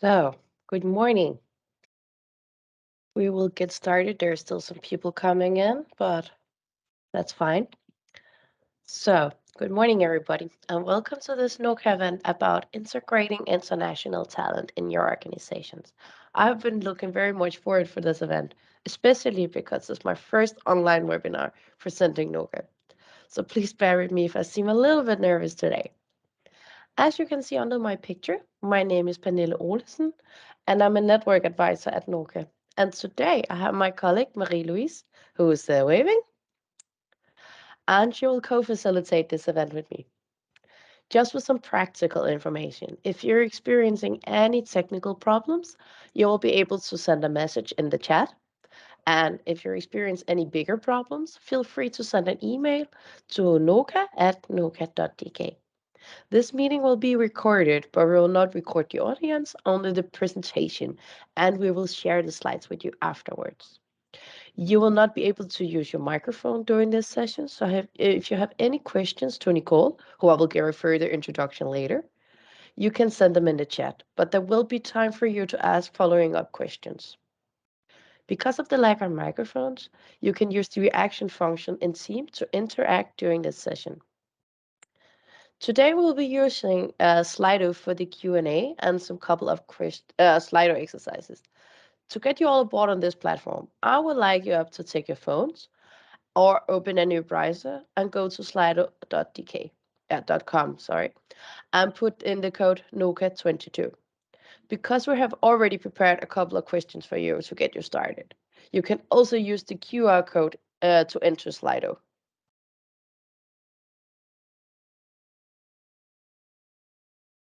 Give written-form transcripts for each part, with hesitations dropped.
So, good morning. We will get started. There's still some people coming in, but that's fine. So, good morning, everybody, and welcome to this NOCA event about integrating international talent in your organizations. I've been looking very much forward for this event, especially because it's my first online webinar presenting NOCA. So please bear with me if I seem a little bit nervous today. As you can see under my picture, my name is Pernille Olesen, and I'm a network advisor at NOCA. And today I have my colleague Marie-Louise, who is waving, and she will co-facilitate this event with me. Just with some practical information, if you're experiencing any technical problems, you will be able to send a message in the chat. And if you experience any bigger problems, feel free to send an email to noca@noca.dk. This meeting will be recorded, but we will not record the audience, only the presentation, and we will share the slides with you afterwards. You will not be able to use your microphone during this session, so if you have any questions to Nicole, who I will give a further introduction later, you can send them in the chat, but there will be time for you to ask following up questions. Because of the lack of microphones, you can use the reaction function in Teams to interact during this session. Today we'll be using Slido for the Q&A and some couple of Slido exercises. To get you all aboard on this platform, I would like you up to take your phones or open a new browser and go to slido.com, and put in the code NOCA22. Because we have already prepared a couple of questions for you to get you started. You can also use the QR code to enter Slido.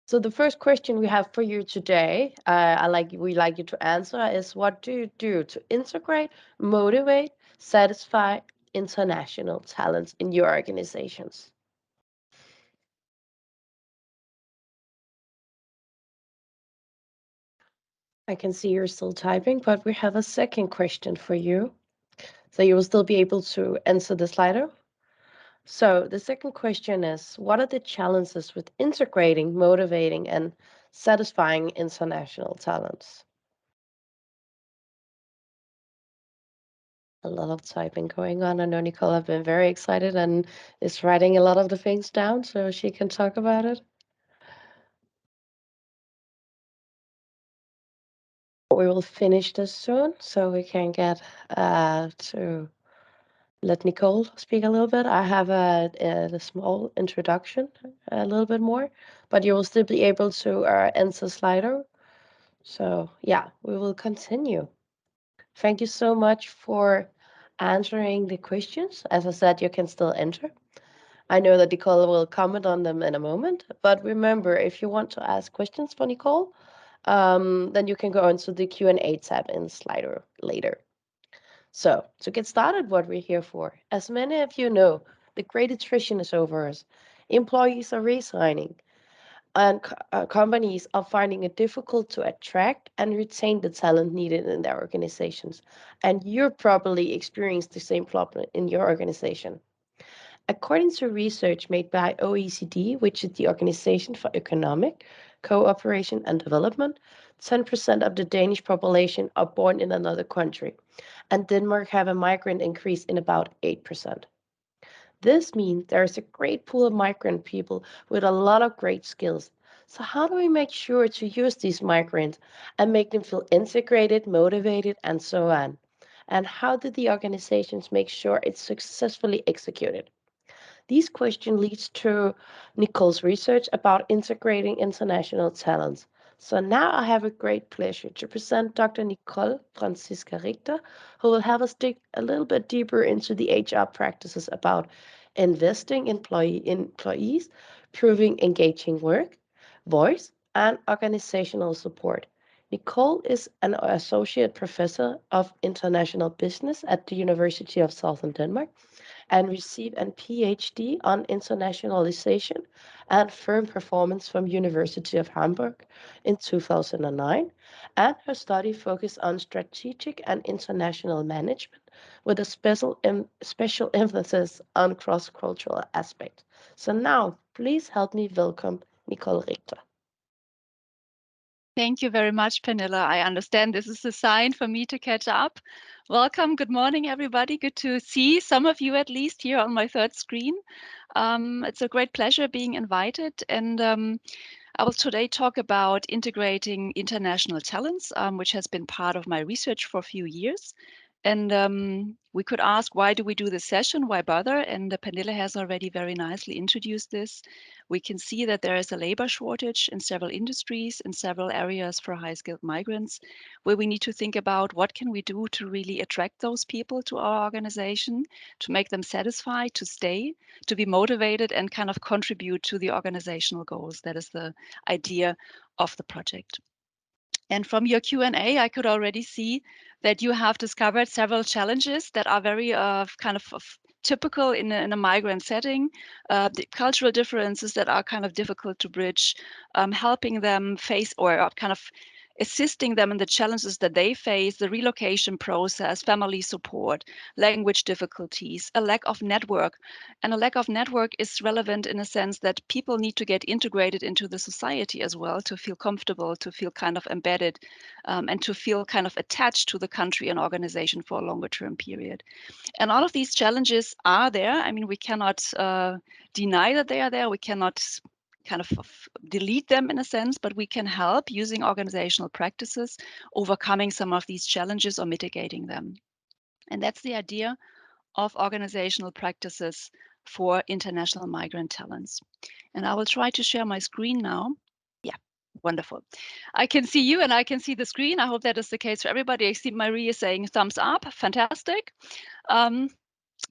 So the first question we have for you today, we like you to answer is, what do you do to integrate, motivate, satisfy international talents in your organizations? I can see you're still typing, but we have a second question for you. So you will still be able to answer the Slido. So the second question is, what are the challenges with integrating, motivating, and satisfying international talents? A lot of typing going on. I know Nicole have been very excited and is writing a lot of the things down so she can talk about it. We will finish this soon so we can get to let Nicole speak a little bit. I have a small introduction, a little bit more, but you will still be able to answer Slido. So yeah, we will continue. Thank you so much for answering the questions. As I said, you can still enter. I know that Nicole will comment on them in a moment, but remember, if you want to ask questions for Nicole, then you can go into the Q&A tab in Slido later. So, to get started, what we're here for, as many of you know, the great attrition is over us. Employees are resigning, and companies are finding it difficult to attract and retain the talent needed in their organizations. And you're probably experienced the same problem in your organization. According to research made by OECD, which is the Organization for Economic Cooperation and Development, 10% of the Danish population are born in another country, and Denmark have a migrant increase in about 8%. This means there is a great pool of migrant people with a lot of great skills. So how do we make sure to use these migrants and make them feel integrated, motivated, and so on? And how do the organizations make sure it's successfully executed? These questions leads to Nicole's research about integrating international talents. So now I have a great pleasure to present Dr. Nicole Franziska Richter, who will have us dig a little bit deeper into the HR practices about investing in employees, proving engaging work, voice, and organizational support. Nicole is an associate professor of international business at the University of Southern Denmark and received a PhD on internationalization and firm performance from University of Hamburg in 2009, and her study focused on strategic and international management with a special emphasis on cross-cultural aspects. So now, please help me welcome Nicole Richter. Thank you very much, Pernilla. I understand this is a sign for me to catch up. Welcome. Good morning, everybody. Good to see some of you at least here on my third screen. It's a great pleasure being invited. And I will today talk about integrating international talents, which has been part of my research for a few years. And we could ask, why do we do this session? Why bother? And Pernilla has already very nicely introduced this. We can see that there is a labor shortage in several industries, in several areas for high-skilled migrants, where we need to think about what can we do to really attract those people to our organization, to make them satisfied, to stay, to be motivated, and kind of contribute to the organizational goals. That is the idea of the project. And from your Q&A, I could already see that you have discovered several challenges that are very kind of typical in a migrant setting, the cultural differences that are kind of difficult to bridge, helping them face or kind of assisting them in the challenges that they face, the relocation process, family support, language difficulties, a lack of network. And a lack of network is relevant in a sense that people need to get integrated into the society as well to feel comfortable, to feel kind of embedded, and to feel kind of attached to the country and organization for a longer term period. And all of these challenges are there. I mean, we cannot deny that they are there. We cannot kind of delete them in a sense, but we can help using organizational practices, overcoming some of these challenges or mitigating them. And that's the idea of organizational practices for international migrant talents. And I will try to share my screen now. Yeah, wonderful. I can see you and I can see the screen. I hope that is the case for everybody. I see Marie is saying thumbs up. Fantastic.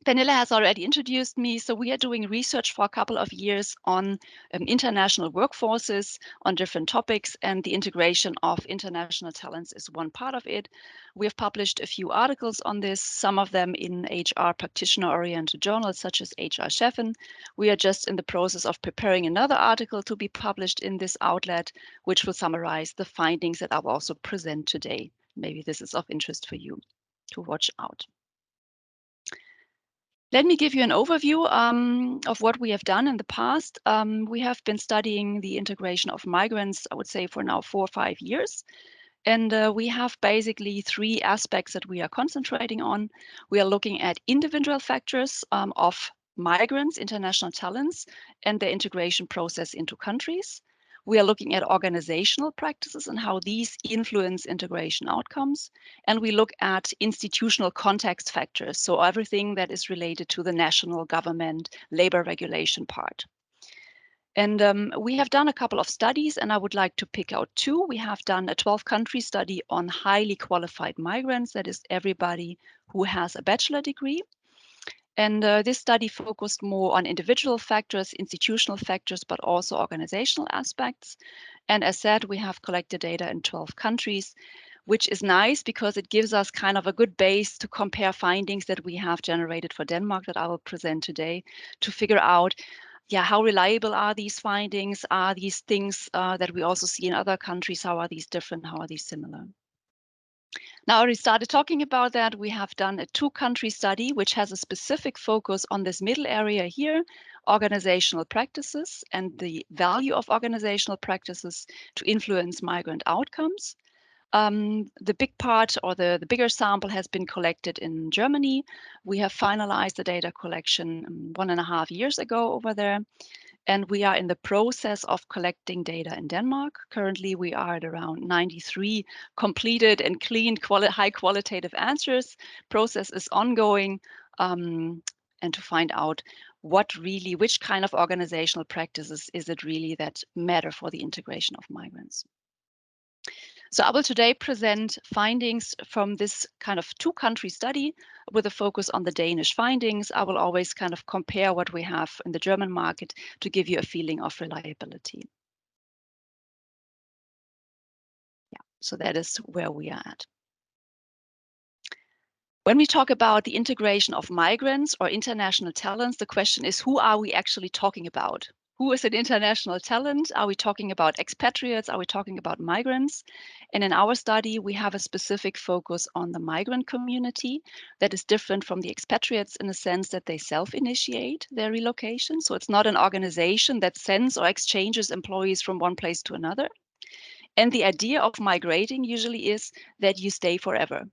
Pernilla has already introduced me. So we are doing research for a couple of years on international workforces on different topics, and the integration of international talents is one part of it. We have published a few articles on this, some of them in HR practitioner-oriented journals such as HR Chefin. We are just in the process of preparing another article to be published in this outlet, which will summarize the findings that I will also present today. Maybe this is of interest for you to watch out. Let me give you an overview of what we have done in the past. We have been studying the integration of migrants, I would say, for now 4 or 5 years. And we have basically 3 aspects that we are concentrating on. We are looking at individual factors of migrants, international talents, and their integration process into countries. We are looking at organizational practices and how these influence integration outcomes. And we look at institutional context factors, so everything that is related to the national government labor regulation part. And we have done a couple of studies, and I would like to pick out 2. We have done a 12-country study on highly qualified migrants, that is everybody who has a bachelor degree. And this study focused more on individual factors, institutional factors, but also organizational aspects. And as said, we have collected data in 12 countries, which is nice because it gives us kind of a good base to compare findings that we have generated for Denmark that I will present today to figure out, yeah, how reliable are these findings? Are these things that we also see in other countries? How are these different? How are these similar? Now, I already started talking about that. We have done a 2-country study, which has a specific focus on this middle area here, organizational practices and the value of organizational practices to influence migrant outcomes. The big part or the bigger sample has been collected in Germany. We have finalized the data collection 1.5 years ago over there. And we are in the process of collecting data in Denmark. Currently, we are at around 93 completed and cleaned high qualitative answers. Process is ongoing, and to find out which kind of organizational practices is it really that matter for the integration of migrants. So I will today present findings from this kind of 2-country study with a focus on the Danish findings. I will always kind of compare what we have in the German market to give you a feeling of reliability. Yeah, so that is where we are at. When we talk about the integration of migrants or international talents, the question is, who are we actually talking about? Who is an international talent? Are we talking about expatriates? Are we talking about migrants? And in our study, we have a specific focus on the migrant community that is different from the expatriates in the sense that they self-initiate their relocation. So it's not an organization that sends or exchanges employees from one place to another. And the idea of migrating usually is that you stay forever.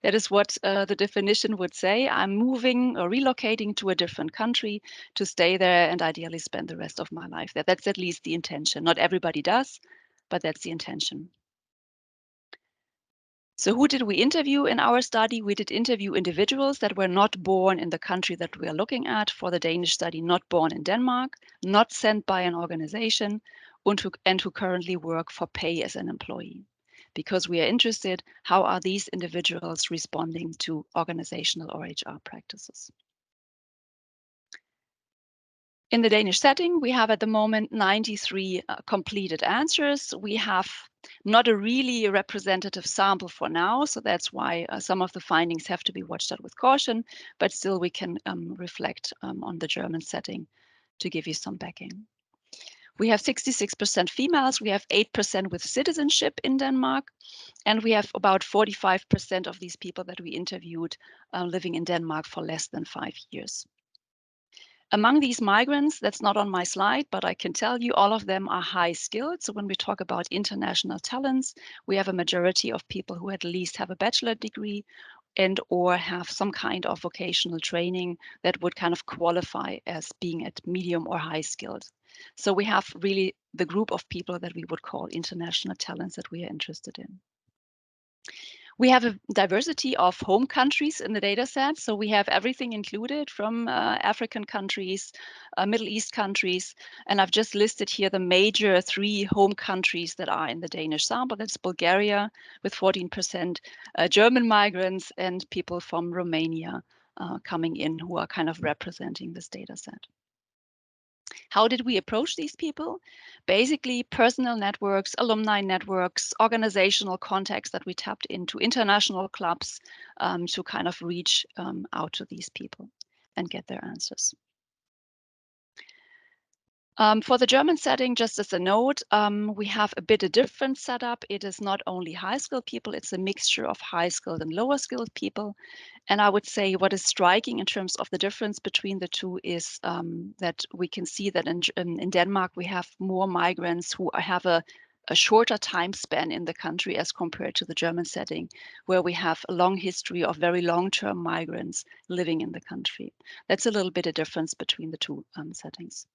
That is what the definition would say. I'm moving or relocating to a different country to stay there and ideally spend the rest of my life there. That's at least the intention. Not everybody does, but that's the intention. So who did we interview in our study? We did interview individuals that were not born in the country that we are looking at. For the Danish study, not born in Denmark, not sent by an organization, and who currently work for pay as an employee. Because we are interested, how are these individuals responding to organizational or HR practices? In the Danish setting, we have at the moment 93 completed answers. We have not a really representative sample for now, so that's why some of the findings have to be watched out with caution, but still we can reflect on the German setting to give you some backing. We have 66% females, we have 8% with citizenship in Denmark, and we have about 45% of these people that we interviewed living in Denmark for less than 5 years. Among these migrants, that's not on my slide, but I can tell you all of them are high skilled. So when we talk about international talents, we have a majority of people who at least have a bachelor degree and or have some kind of vocational training that would kind of qualify as being at medium or high skilled. So we have really the group of people that we would call international talents that we are interested in. We have a diversity of home countries in the data set. So we have everything included from African countries, Middle East countries. And I've just listed here the major 3 home countries that are in the Danish sample. That's Bulgaria with 14%, German migrants, and people from Romania coming in who are kind of representing this data set. How did we approach these people? Basically, personal networks, alumni networks, organizational contacts that we tapped into, international clubs to kind of reach out to these people and get their answers. For the German setting, just as a note, we have a bit a different setup. It is not only high-skilled people, it's a mixture of high-skilled and lower-skilled people. And I would say what is striking in terms of the difference between the two is that we can see that in Denmark, we have more migrants who have a shorter time span in the country as compared to the German setting, where we have a long history of very long-term migrants living in the country. That's a little bit a difference between the two settings.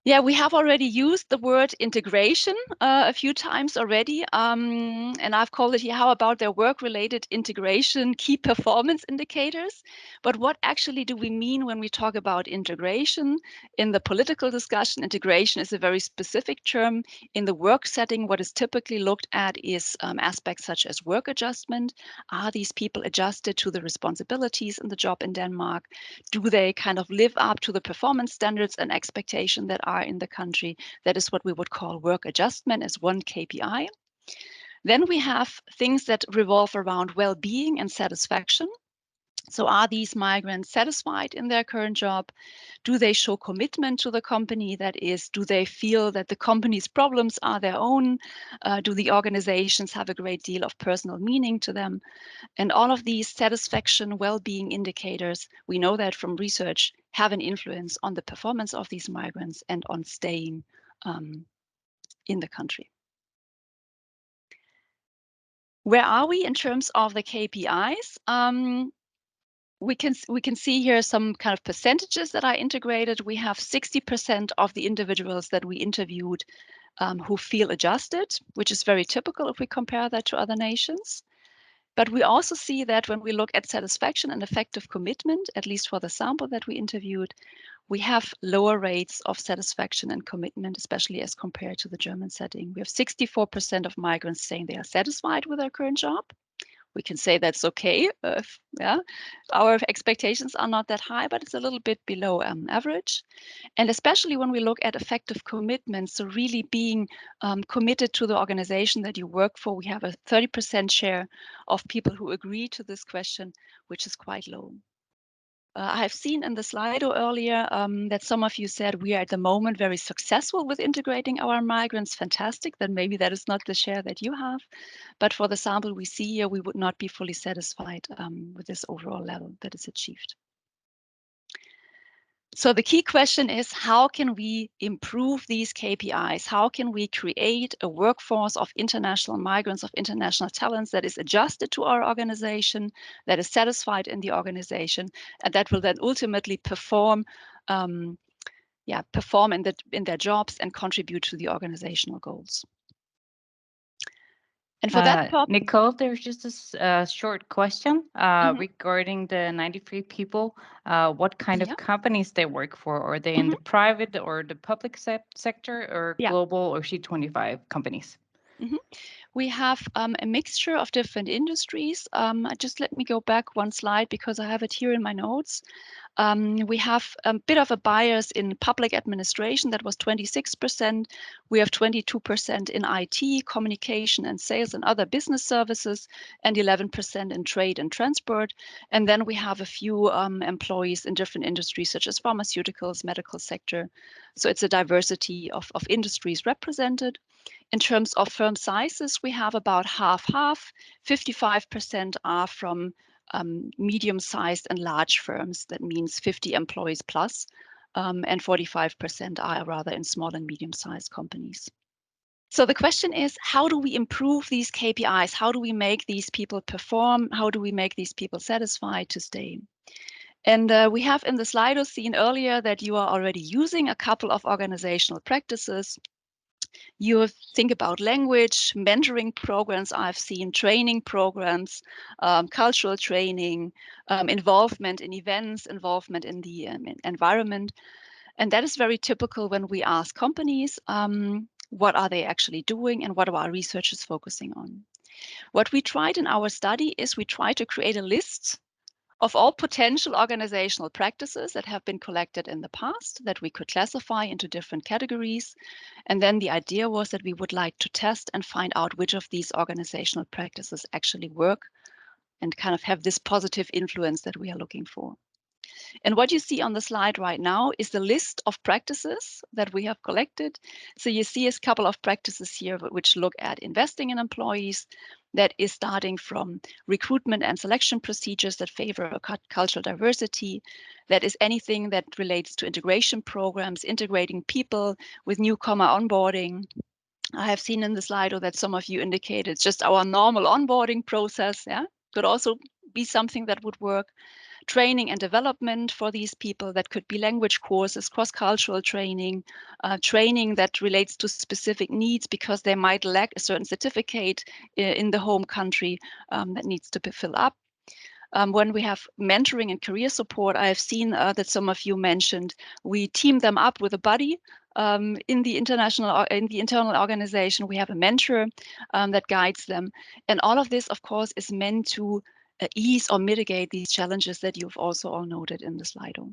Yeah, we have already used the word integration a few times already, and I've called it here, how about their work-related integration key performance indicators? But what actually do we mean when we talk about integration? In the political discussion, integration is a very specific term. In the work setting, what is typically looked at is aspects such as work adjustment. Are these people adjusted to the responsibilities in the job in Denmark? Do they kind of live up to the performance standards and expectation that are in the country? That is what we would call work adjustment as one KPI. Then we have things that revolve around well-being and satisfaction. So are these migrants satisfied in their current job? Do they show commitment to the company? That is, do they feel that the company's problems are their own? Do the organizations have a great deal of personal meaning to them? And all of these satisfaction, well-being indicators, we know that from research, have an influence on the performance of these migrants and on staying in the country. Where are we in terms of the KPIs? We can see here some kind of percentages that are integrated. We have 60% of the individuals that we interviewed who feel adjusted, which is very typical if we compare that to other nations. But we also see that when we look at satisfaction and effective commitment, at least for the sample that we interviewed, we have lower rates of satisfaction and commitment, especially as compared to the German setting. We have 64% of migrants saying they are satisfied with their current job. We can say that's okay. Yeah, our expectations are not that high, but it's a little bit below average. And especially when we look at effective commitment, so really being committed to the organization that you work for, we have a 30% share of people who agree to this question, which is quite low. I've seen in the Slido earlier that some of you said we are at the moment very successful with integrating our migrants. Fantastic. Then maybe that is not the share that you have. But for the sample we see here, we would not be fully satisfied with this overall level that is achieved. So the key question is, how can we improve these KPIs? How can we create a workforce of international migrants, of international talents that is adjusted to our organization, that is satisfied in the organization, and that will then ultimately perform perform in their jobs and contribute to the organizational goals. And for that purpose, Nicole, there's just a short question regarding the 93 people. What kind of companies they work for? Are they in the private or the public sector, or global or C25 companies? We have a mixture of different industries. Just let me go back one slide because I have it here in my notes. We have a bit of a bias in public administration, that was 26%. We have 22% in IT, communication and sales and other business services, and 11% in trade and transport. And then we have a few employees in different industries such as pharmaceuticals, medical sector. So it's a diversity of industries represented. In terms of firm sizes, we have about half-half. 55% are from medium-sized and large firms. That means 50 employees plus, and 45% are rather in small and medium-sized companies. So the question is, how do we improve these KPIs? How do we make these people perform? How do we make these people satisfied to stay? And we have in the Slido seen earlier that you are already using a couple of organizational practices. You think about language, mentoring programs, I've seen training programs, cultural training, involvement in events, involvement in the environment. And that is very typical when we ask companies, what are they actually doing and what are our researchers focusing on? What we tried in our study is we tried to create a list of all potential organizational practices that have been collected in the past that we could classify into different categories. And then the idea was that we would like to test and find out which of these organizational practices actually work and kind of have this positive influence that we are looking for. And what you see on the slide right now is the list of practices that we have collected. So you see a couple of practices here which look at investing in employees. That is starting from recruitment and selection procedures that favor cultural diversity. That is anything that relates to integration programs, integrating people with newcomer onboarding. I have seen in the slide that some of you indicated just our normal onboarding process. Could also be something that would work. Training and development for these people, that could be language courses, cross-cultural training, training that relates to specific needs because they might lack a certain certificate in the home country that needs to be filled up. When we have mentoring and career support, I have seen that some of you mentioned we team them up with a buddy. In the internal organization, we have a mentor that guides them. And all of this, of course, is meant to ease or mitigate these challenges that you've also all noted in the Slido.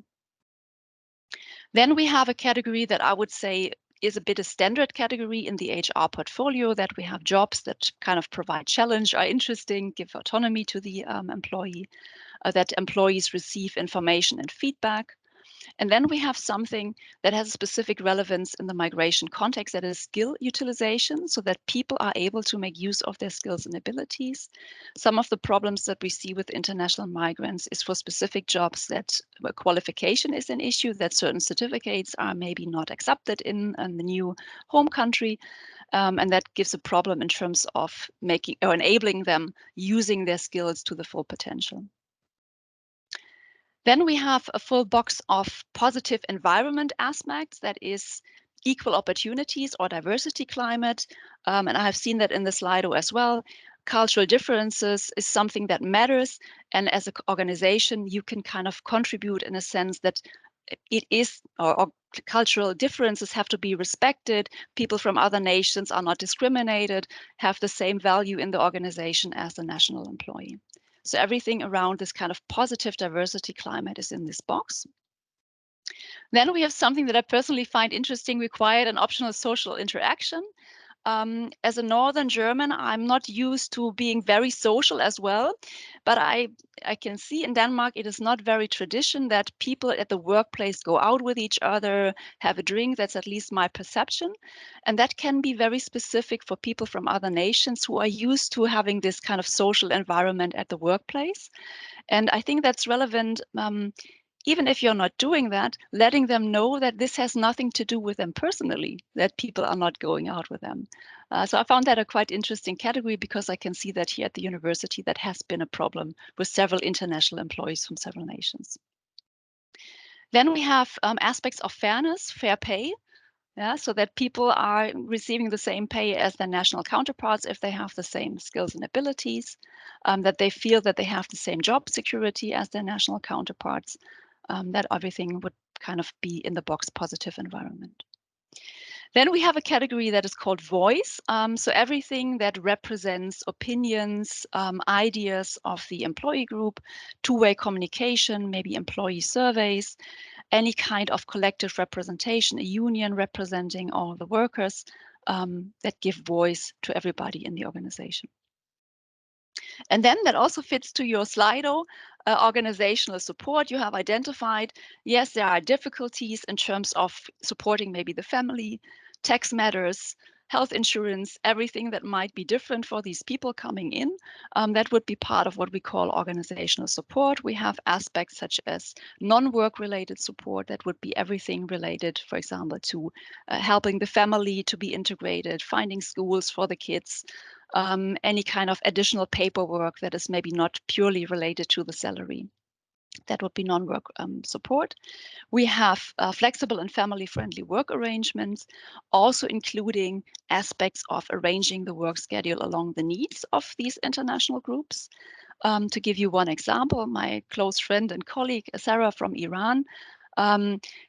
Then we have a category that I would say is a bit a standard category in the HR portfolio, that we have jobs that kind of provide challenge, are interesting, give autonomy to the employee, that employees receive information and feedback. And then we have something that has a specific relevance in the migration context, that is skill utilization, so that people are able to make use of their skills and abilities. Some of the problems that we see with international migrants is for specific jobs that qualification is an issue, that certain certificates are maybe not accepted in the new home country. And that gives a problem in terms of making or enabling them using their skills to the full potential. Then we have a full box of positive environment aspects, that is equal opportunities or diversity climate. And I have seen that in the Slido as well. Cultural differences is something that matters. And as an organization, you can kind of contribute in a sense that it is, or cultural differences have to be respected. People from other nations are not discriminated, have the same value in the organization as the national employee. So everything around this kind of positive diversity climate is in this box. Then we have something that I personally find interesting: required and optional social interaction. As a Northern German, I'm not used to being very social as well, but I can see in Denmark it is not very tradition that people at the workplace go out with each other, have a drink. That's at least my perception. And that can be very specific for people from other nations who are used to having this kind of social environment at the workplace. And I think that's relevant even if you're not doing that, letting them know that this has nothing to do with them personally, that people are not going out with them. So I found that a quite interesting category because I can see that here at the university that has been a problem with several international employees from several nations. Then we have aspects of fairness, fair pay. Yeah, so that people are receiving the same pay as their national counterparts if they have the same skills and abilities, that they feel that they have the same job security as their national counterparts, that everything would kind of be in the box positive environment. Then we have a category that is called voice. So everything that represents opinions, ideas of the employee group, two-way communication, maybe employee surveys, any kind of collective representation, a union representing all the workers that give voice to everybody in the organization. And then that also fits to your Slido, organizational support. You have identified, yes, there are difficulties in terms of supporting maybe the family, tax matters, health insurance, everything that might be different for these people coming in. That would be part of what we call organizational support. We have aspects such as non-work related support. That would be everything related, for example, to helping the family to be integrated, finding schools for the kids, any kind of additional paperwork that is maybe not purely related to the salary. That would be non-work support. We have flexible and family-friendly work arrangements, also including aspects of arranging the work schedule along the needs of these international groups. To give you one example, my close friend and colleague, Sarah from Iran,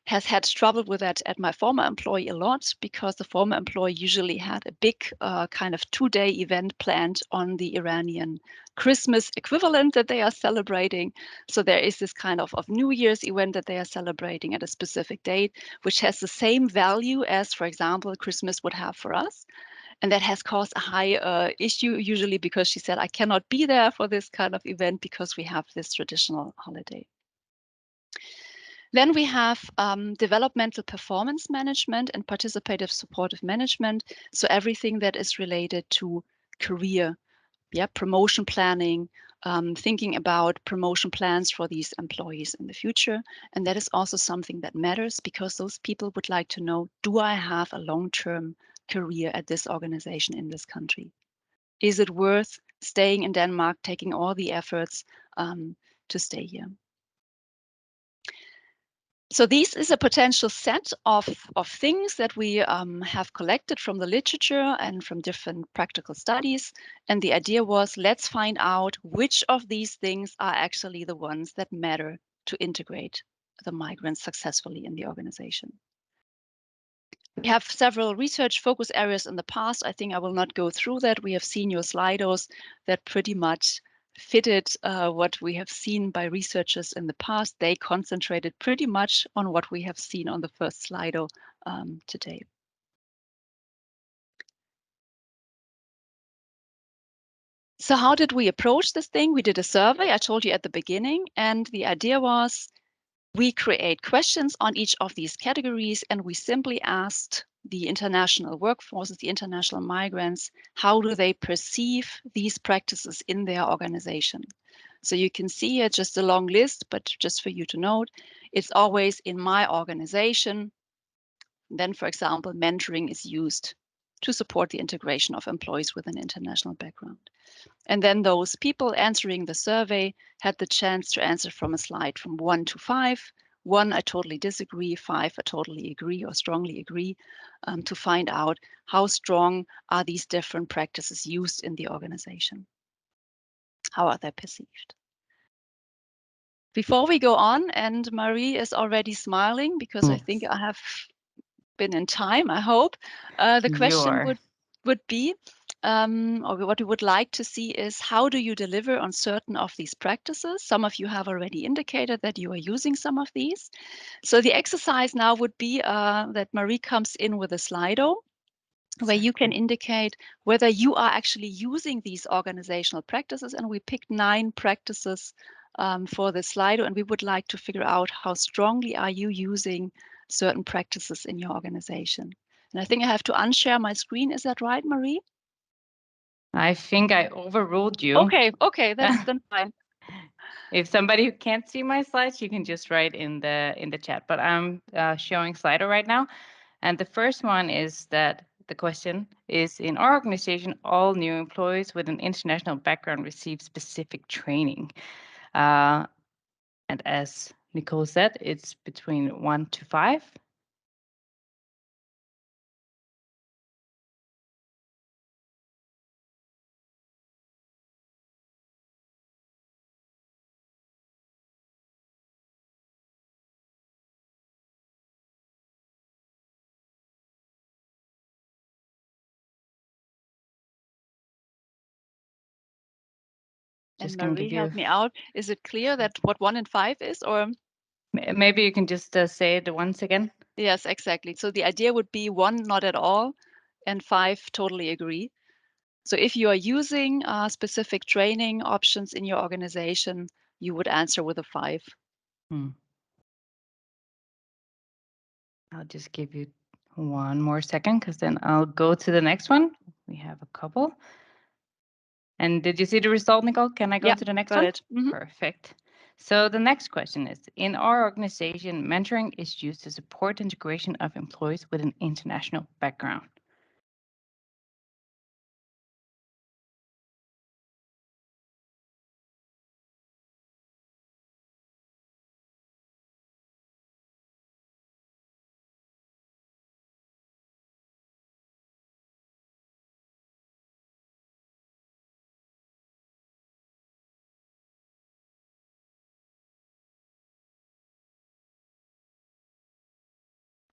has had trouble with that at my former employee a lot because the former employee usually had a big kind of 2-day event planned on the Iranian Christmas equivalent that they are celebrating. So there is this kind of New Year's event that they are celebrating at a specific date, which has the same value as, for example, Christmas would have for us. And that has caused a high issue usually because she said, I cannot be there for this kind of event because we have this traditional holiday. Then we have developmental performance management and participative supportive management. So everything that is related to career, promotion planning, thinking about promotion plans for these employees in the future. And that is also something that matters because those people would like to know, do I have a long-term career at this organization in this country? Is it worth staying in Denmark, taking all the efforts to stay here? So this is a potential set of things that we have collected from the literature and from different practical studies. And the idea was, let's find out which of these things are actually the ones that matter to integrate the migrants successfully in the organization. We have several research focus areas in the past. I think I will not go through that. We have seen your Slidos that pretty much fitted what we have seen by researchers in the past. They concentrated pretty much on what we have seen on the first Slido today. So how did we approach this thing? We did a survey, I told you at the beginning, and the idea was we create questions on each of these categories, and we simply asked the international workforces, the international migrants, how do they perceive these practices in their organization? So you can see here just a long list, but just for you to note, it's always in my organization. Then, for example, mentoring is used to support the integration of employees with an international background. And then those people answering the survey had the chance to answer from a slide from 1 to 5. 1, I totally disagree. 5, I totally agree or strongly agree, to find out how strong are these different practices used in the organization. How are they perceived? Before we go on, and Marie is already smiling because I think I have been in time, I hope. The question would be, or what we would like to see is, how do you deliver on certain of these practices? Some of you have already indicated that you are using some of these. So the exercise now would be that Marie comes in with a Slido where you can indicate whether you are actually using these organizational practices. And we picked 9 practices for the Slido, and we would like to figure out how strongly are you using certain practices in your organization. And I think I have to unshare my screen. Is that right, Marie? I think I overruled you. Okay, that's then fine. If somebody who can't see my slides, you can just write in the chat. But I'm showing Slido right now. And the first one is that the question is, in our organization, all new employees with an international background receive specific training. And as Nicole said, it's between 1 to 5. And Marie, help me out. Is it clear that what 1 and 5 is, or? Maybe you can just say it once again. Yes, exactly. So the idea would be 1, not at all, and 5, totally agree. So if you are using specific training options in your organization, you would answer with a 5. I'll just give you one more second, because then I'll go to the next one. We have a couple. And did you see the result, Nicole? Can I go to the next one? Perfect. So the next question is, in our organization, mentoring is used to support integration of employees with an international background.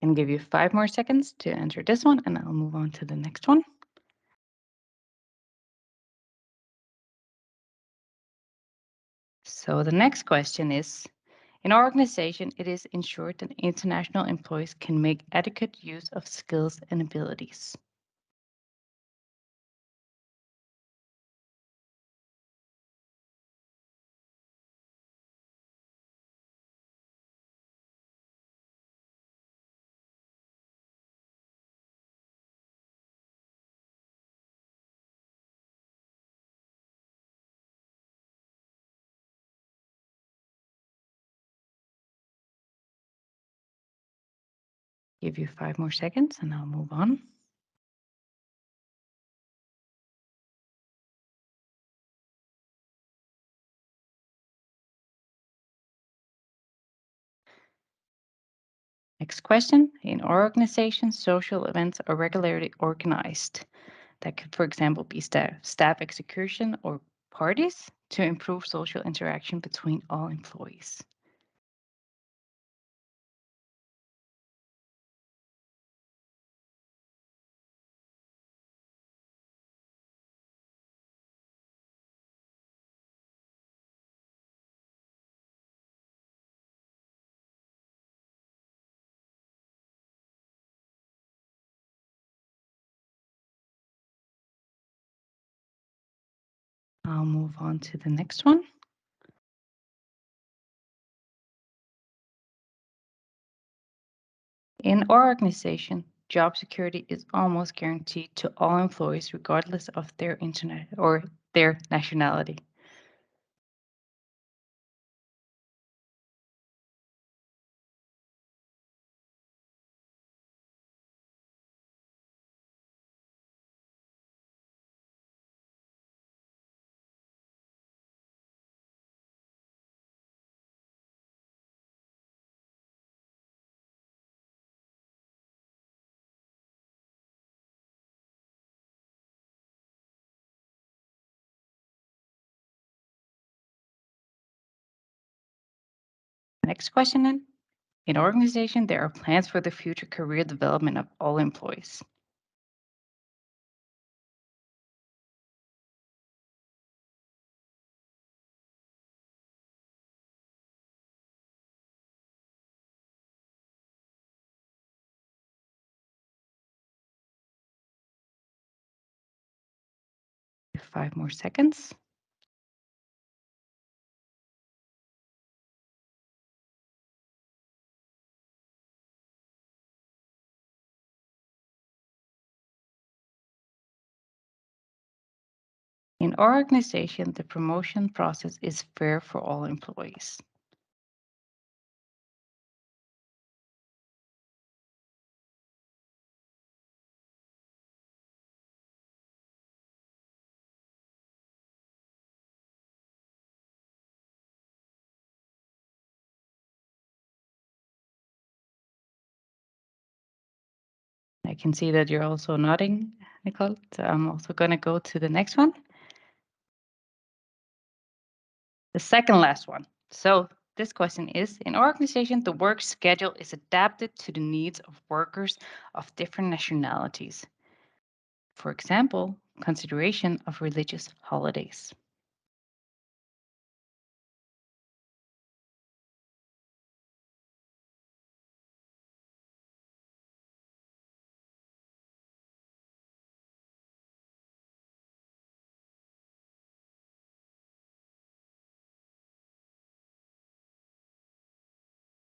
I can give you 5 more seconds to enter this one, and I'll move on to the next one. So the next question is, in our organization, it is ensured that international employees can make adequate use of skills and abilities. Give you 5 more seconds, and I'll move on. Next question. In our organization, social events are regularly organized. That could, for example, be staff execution or parties to improve social interaction between all employees. I'll move on to the next one. In our organization, job security is almost guaranteed to all employees, regardless of their internet or their nationality. Next question then. In our organization, there are plans for the future career development of all employees. Five more seconds. in our organization, the promotion process is fair for all employees. I can see that you're also nodding, Nicole. So I'm also going to go to the next one. The second last one. So this question is, in our organization, the work schedule is adapted to the needs of workers of different nationalities. For example, consideration of religious holidays.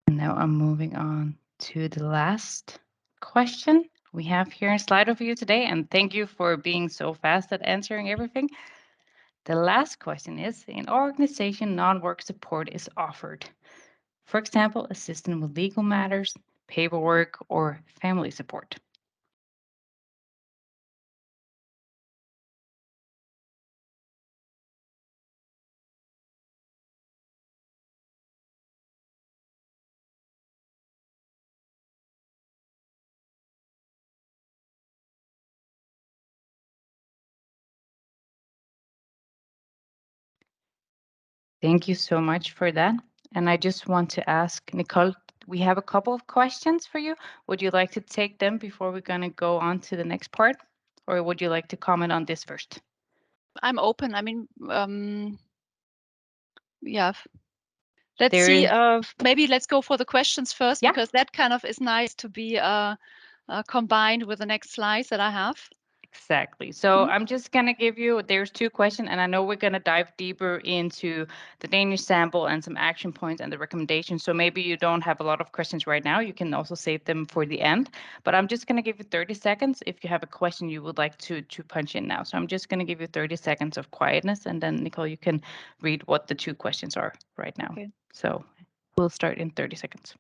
And now I'm moving on to the last question we have here in Slido for you today. And thank you for being so fast at answering everything. The last question is, in our organization, non-work support is offered. For example, assistance with legal matters, paperwork, or family support. Thank you so much for that. And I just want to ask Nicole, we have a couple of questions for you. Would you like to take them before we're going to go on to the next part? Or would you like to comment on this first? I'm open. I mean, yeah. Let's see. Maybe let's go for the questions first, because that kind of is nice to be combined with the next slides that I have. Exactly. So I'm just going to give you, there's two questions, and I know we're going to dive deeper into the Danish sample and some action points and the recommendations. So maybe you don't have a lot of questions right now. You can also save them for the end. But I'm just going to give you 30 seconds if you have a question you would like to punch in now. So I'm just going to give you 30 seconds of quietness, and then Nicole, you can read what the two questions are right now. Okay. So we'll start in 30 seconds.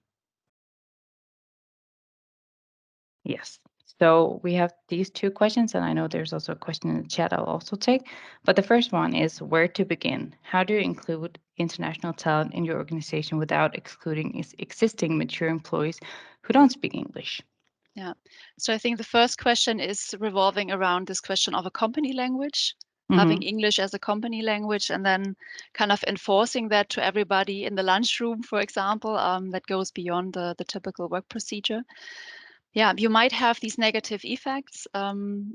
Yes. So we have these two questions, and I know there's also a question in the chat I'll also take. But the first one is where to begin? How do you include international talent in your organization without excluding existing mature employees who don't speak English? Yeah. So I think the first question is revolving around this question of a company language, having English as a company language, and then kind of enforcing that to everybody in the lunchroom, for example, that goes beyond the typical work procedure. Yeah, you might have these negative effects.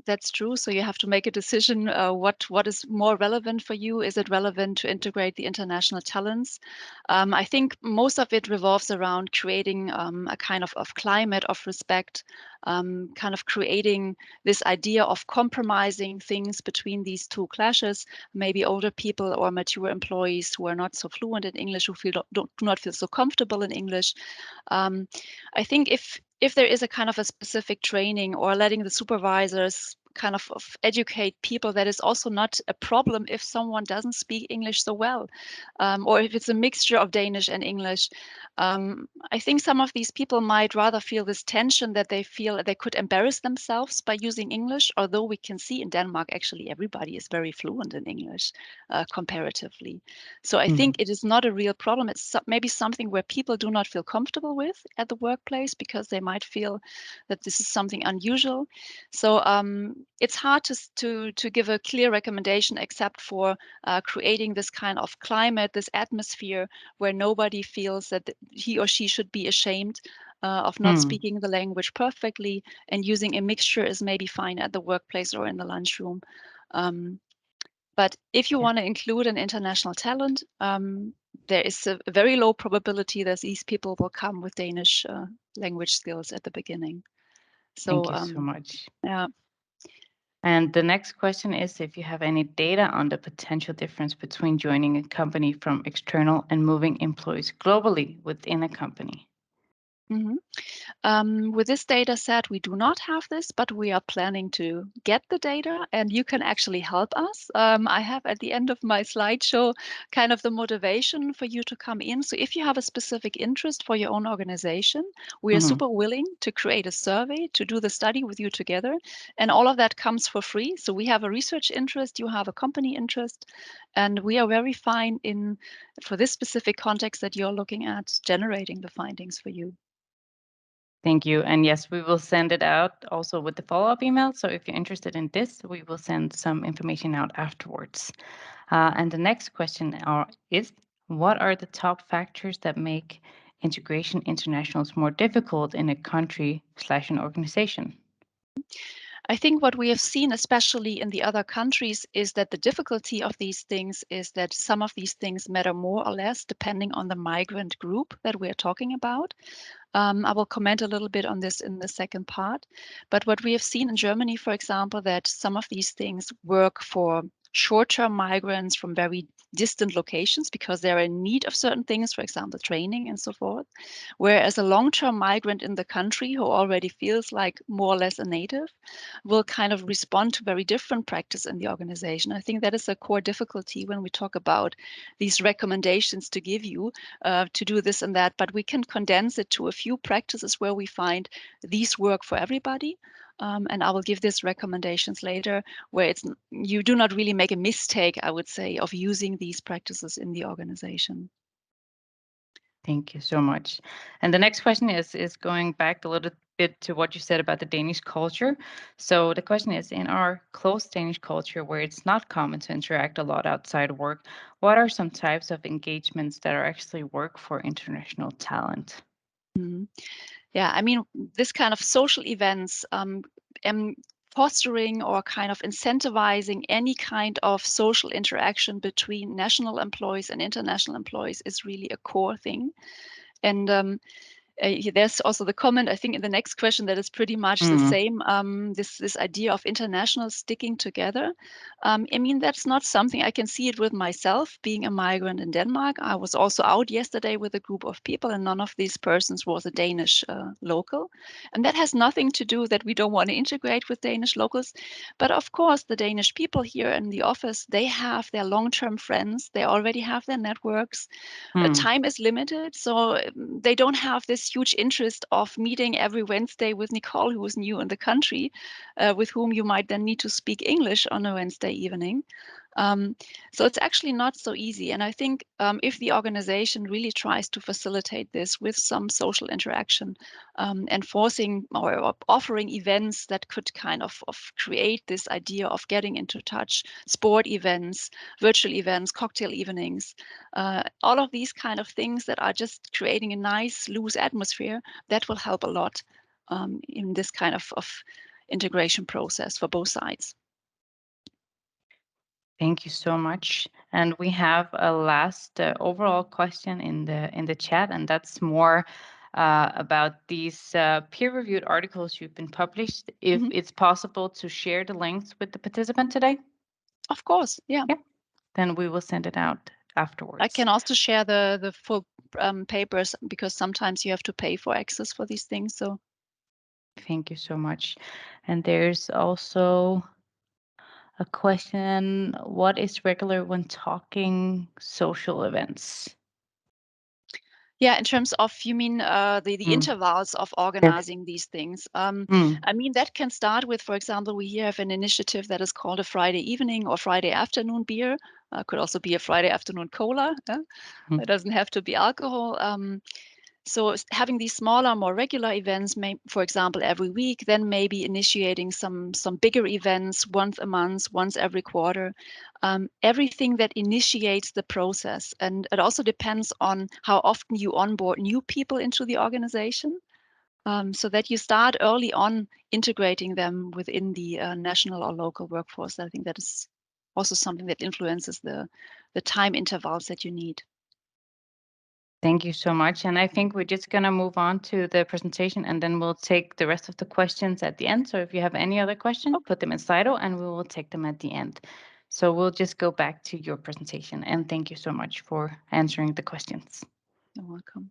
That's true. So you have to make a decision. What is more relevant for you? Is it relevant to integrate the international talents? I think most of it revolves around creating a kind of climate of respect, kind of creating this idea of compromising things between these two clashes. Maybe older people or mature employees who are not so fluent in English, who do not feel so comfortable in English. I think if there is a kind of a specific training or letting the supervisors kind of educate people, that is also not a problem if someone doesn't speak English so well, or if it's a mixture of Danish and English. I think some of these people might rather feel this tension that they feel they could embarrass themselves by using English, although we can see in Denmark, actually, everybody is very fluent in English comparatively. So I think it is not a real problem. It's maybe something where people do not feel comfortable with at the workplace because they might feel that this is something unusual. So it's hard to give a clear recommendation except for creating this kind of climate, this atmosphere where nobody feels that he or she should be ashamed of not speaking the language perfectly, and using a mixture is maybe fine at the workplace or in the lunchroom. But if you want to include an international talent, there is a very low probability that these people will come with Danish language skills at the beginning. So, thank you so much. Yeah. And the next question is if you have any data on the potential difference between joining a company from external and moving employees globally within a company. With this data set, we do not have this, but we are planning to get the data, and you can actually help us. I have at the end of my slideshow kind of the motivation for you to come in. So if you have a specific interest for your own organization, we are super willing to create a survey to do the study with you together. And all of that comes for free. So we have a research interest, you have a company interest, and we are very fine in, for this specific context that you're looking at, generating the findings for you. Thank you. And yes, we will send it out also with the follow-up email. So if you're interested in this, we will send some information out afterwards. And the next question is, what are the top factors that make integration internationals more difficult in a country/an organization? I think what we have seen, especially in the other countries, is that the difficulty of these things is that some of these things matter more or less depending on the migrant group that we're talking about. I will comment a little bit on this in the second part. But what we have seen in Germany, for example, that some of these things work for short-term migrants from very distant locations because they're in need of certain things, for example, training and so forth. Whereas a long-term migrant in the country who already feels like more or less a native will kind of respond to very different practice in the organization. I think that is a core difficulty when we talk about these recommendations to give you to do this and that, but we can condense it to a few practices where we find these work for everybody. And I will give these recommendations later, where you do not really make a mistake, I would say, of using these practices in the organization. Thank you so much. And the next question is going back a little bit to what you said about the Danish culture. So the question is, in our close Danish culture, where it's not common to interact a lot outside work, what are some types of engagements that are actually work for international talent? Yeah, I mean, this kind of social events, fostering or kind of incentivizing any kind of social interaction between national employees and international employees is really a core thing. And there's also the comment, I think, in the next question that is pretty much the same. This idea of international sticking together. I mean, that's not something I can see it with myself. Being a migrant in Denmark, I was also out yesterday with a group of people, and none of these persons was a Danish local. And that has nothing to do that we don't want to integrate with Danish locals. But of course, the Danish people here in the office, they have their long-term friends. They already have their networks. Time is limited, so they don't have this huge interest of meeting every Wednesday with Nicole, who is new in the country, with whom you might then need to speak English on a Wednesday evening. So it's actually not so easy. And I think if the organization really tries to facilitate this with some social interaction, and forcing or offering events that could kind of create this idea of getting into touch, sport events, virtual events, cocktail evenings, all of these kind of things that are just creating a nice loose atmosphere, that will help a lot in this kind of integration process for both sides. Thank you so much. And we have a last overall question in the chat, and that's more about these peer-reviewed articles you've been published. If it's possible to share the links with the participant today? Of course, yeah. Then we will send it out afterwards. I can also share the full papers, because sometimes you have to pay for access for these things. So thank you so much. And there's also a question, what is regular when talking social events? Yeah, in terms of, you mean the intervals of organizing these things? I mean, that can start with, for example, we here have an initiative that is called a Friday evening or Friday afternoon beer. Could also be a Friday afternoon cola. It doesn't have to be alcohol. So having these smaller, more regular events, for example, every week, then maybe initiating some bigger events once a month, once every quarter, everything that initiates the process. And it also depends on how often you onboard new people into the organization, so that you start early on integrating them within the national or local workforce. I think that is also something that influences the time intervals that you need. Thank you so much. And I think we're just going to move on to the presentation, and then we'll take the rest of the questions at the end. So if you have any other questions, put them in Slido and we will take them at the end. So we'll just go back to your presentation. And thank you so much for answering the questions. You're welcome.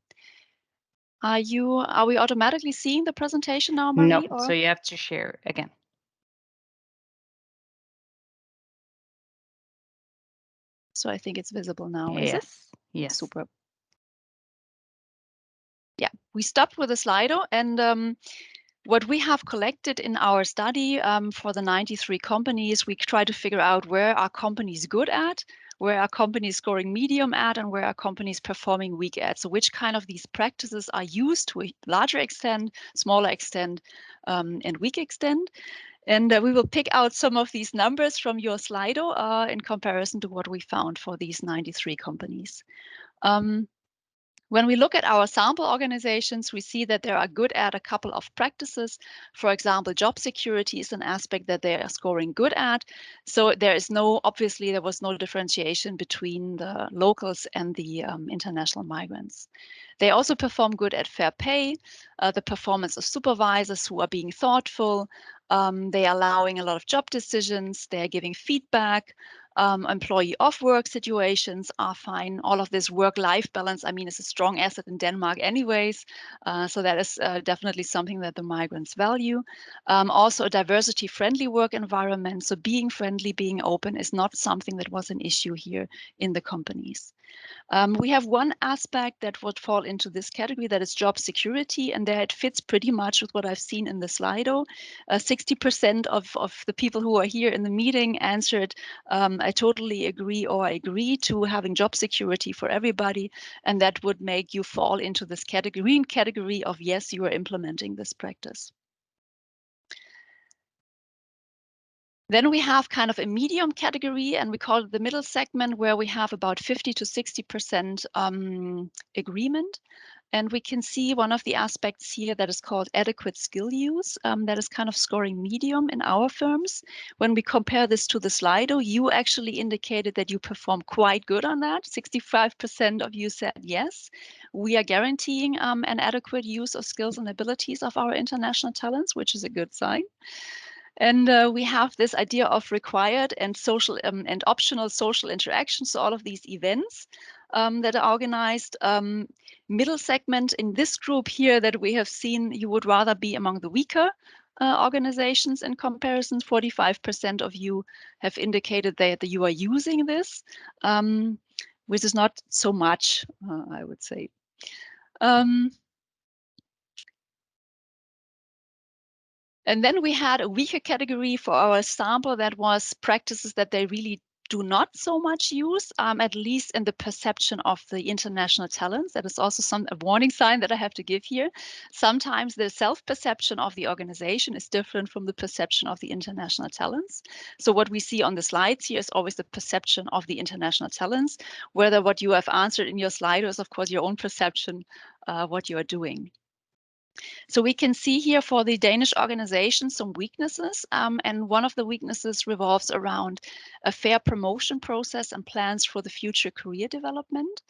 Are we automatically seeing the presentation now, Marie? No, so you have to share again. So I think it's visible now, yes. Is it? Yes. Super. Yeah, we stopped with the Slido, and what we have collected in our study for the 93 companies, we try to figure out where are companies good at, where are companies scoring medium at, and where are companies performing weak at. So which kind of these practices are used to a larger extent, smaller extent, and weak extent. And we will pick out some of these numbers from your Slido in comparison to what we found for these 93 companies. When we look at our sample organizations, we see that they are good at a couple of practices. For example, job security is an aspect that they are scoring good at. So obviously there was no differentiation between the locals and the international migrants. They also perform good at fair pay, the performance of supervisors who are being thoughtful. They are allowing a lot of job decisions. They are giving feedback. Employee off-work situations are fine. All of this work-life balance, I mean, is a strong asset in Denmark anyways. So that is definitely something that the migrants value. Also a diversity-friendly work environment. So being friendly, being open is not something that was an issue here in the companies. We have one aspect that would fall into this category, that is job security, and there it fits pretty much with what I've seen in the Slido. 60% of the people who are here in the meeting answered, I totally agree, or I agree to having job security for everybody, and that would make you fall into this category of yes, you are implementing this practice. Then we have kind of a medium category, and we call it the middle segment, where we have about 50 to 60% agreement. And we can see one of the aspects here that is called adequate skill use. That is kind of scoring medium in our firms. When we compare this to the Slido, you actually indicated that you perform quite good on that. 65% of you said yes. We are guaranteeing an adequate use of skills and abilities of our international talents, which is a good sign. And we have this idea of required and social and optional social interactions. So all of these events that are organized. Middle segment in this group here that we have seen, you would rather be among the weaker organizations in comparison. 45% of you have indicated that you are using this, which is not so much, I would say. And then we had a weaker category for our sample that was practices that they really do not so much use, at least in the perception of the international talents. That is also a warning sign that I have to give here. Sometimes the self-perception of the organization is different from the perception of the international talents. So what we see on the slides here is always the perception of the international talents, whether what you have answered in your slide is, of course, your own perception, what you are doing. So we can see here for the Danish organization some weaknesses, and one of the weaknesses revolves around a fair promotion process and plans for the future career development.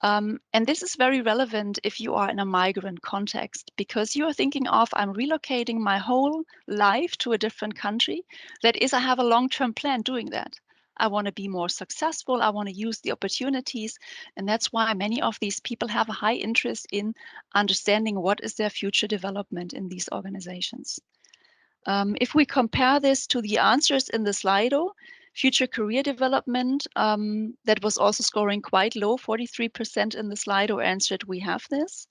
And this is very relevant if you are in a migrant context, because you are thinking of, I'm relocating my whole life to a different country. That is, I have a long-term plan doing that. I want to be more successful. I want to use the opportunities. And that's why many of these people have a high interest in understanding what is their future development in these organizations. If we compare this to the answers in the Slido, future career development, that was also scoring quite low, 43% in the Slido answered we have this.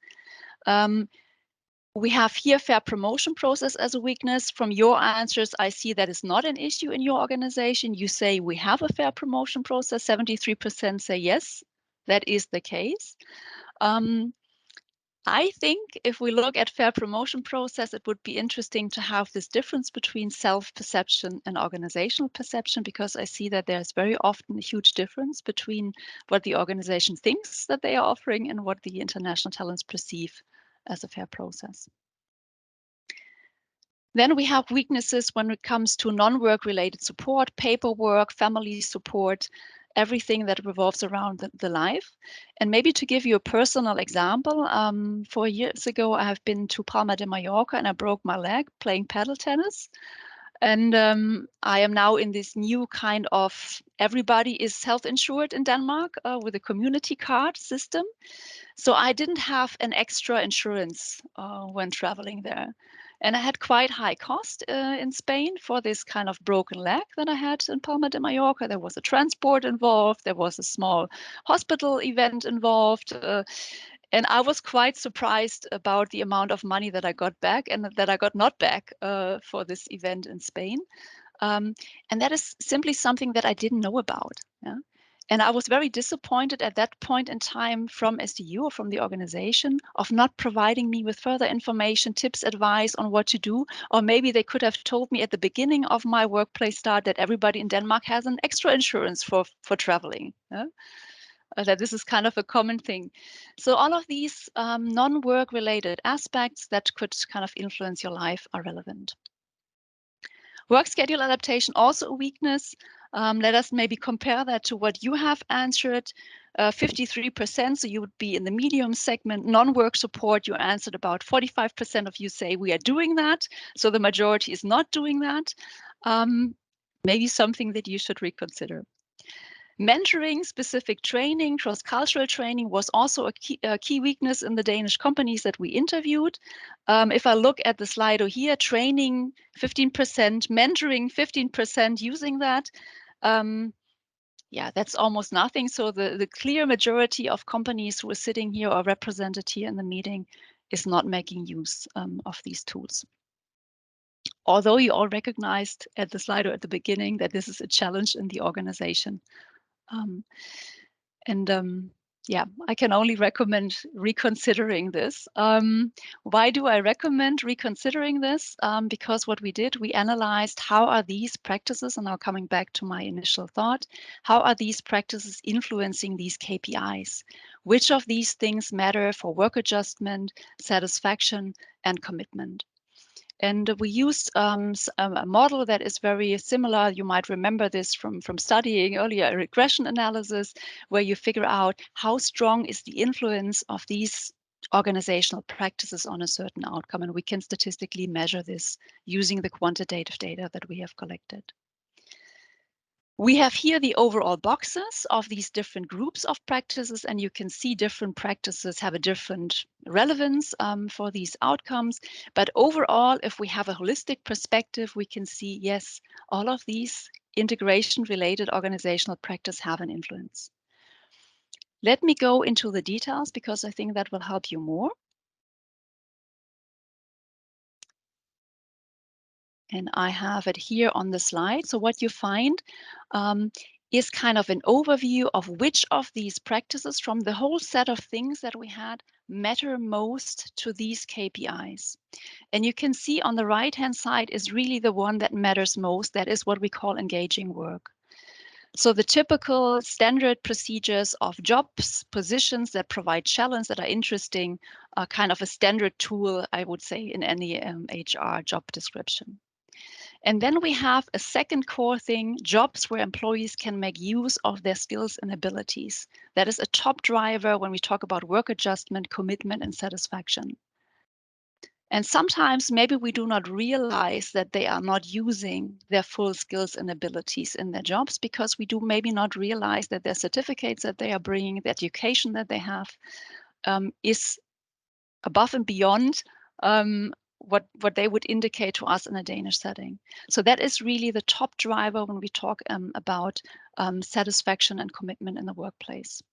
We have here fair promotion process as a weakness. From your answers, I see that is not an issue in your organization. You say we have a fair promotion process. 73% say yes, that is the case. I think if we look at fair promotion process, it would be interesting to have this difference between self-perception and organizational perception, because I see that there's very often a huge difference between what the organization thinks that they are offering and what the international talents perceive as a fair process. Then we have weaknesses when it comes to non-work related support, paperwork, family support, everything that revolves around the life. And maybe to give you a personal example, 4 years ago, I have been to Palma de Mallorca and I broke my leg playing paddle tennis. And I am now in this new kind of everybody is health insured in Denmark with a community card system. So I didn't have an extra insurance when traveling there. And I had quite high cost in Spain for this kind of broken leg that I had in Palma de Mallorca. There was a transport involved. There was a small hospital event involved. And I was quite surprised about the amount of money that I got back and that I got not back for this event in Spain. And that is simply something that I didn't know about. Yeah? And I was very disappointed at that point in time from SDU or from the organization of not providing me with further information, tips, advice on what to do. Or maybe they could have told me at the beginning of my workplace start that everybody in Denmark has an extra insurance for traveling. Yeah? That this is kind of a common thing. So all of these non-work related aspects that could kind of influence your life are relevant. Work schedule adaptation, also a weakness. Let us maybe compare that to what you have answered. 53%, so you would be in the medium segment. Non-work support, you answered about 45% of you say we are doing that. So the majority is not doing that. Maybe something that you should reconsider. Mentoring, specific training, cross-cultural training was also a key weakness in the Danish companies that we interviewed. If I look at the Slido here, training 15%, mentoring 15% using that. Yeah, that's almost nothing. So the clear majority of companies who are sitting here or represented here in the meeting is not making use of these tools. Although you all recognized at the Slido at the beginning that this is a challenge in the organization. Yeah, I can only recommend reconsidering this. Why do I recommend reconsidering this? Because what we did, we analyzed how are these practices, and now coming back to my initial thought, how are these practices influencing these KPIs? Which of these things matter for work adjustment, satisfaction, and commitment? And we used a model that is very similar. You might remember this from studying earlier, a regression analysis, where you figure out how strong is the influence of these organizational practices on a certain outcome. And we can statistically measure this using the quantitative data that we have collected. We have here the overall boxes of these different groups of practices, and you can see different practices have a different relevance for these outcomes. But overall, if we have a holistic perspective, we can see, yes, all of these integration-related organizational practice have an influence. Let me go into the details because I think that will help you more. And I have it here on the slide. So what you find is kind of an overview of which of these practices from the whole set of things that we had matter most to these KPIs. And you can see on the right-hand side is really the one that matters most. That is what we call engaging work. So the typical standard procedures of jobs, positions that provide challenge, that are interesting, are kind of a standard tool, I would say, in any HR job description. And then we have a second core thing, jobs where employees can make use of their skills and abilities. That is a top driver when we talk about work adjustment, commitment, and satisfaction. And sometimes maybe we do not realize that they are not using their full skills and abilities in their jobs because we do maybe not realize that their certificates that they are bringing, the education that they have is above and beyond what they would indicate to us in a Danish setting. So that is really the top driver when we talk about satisfaction and commitment in the workplace.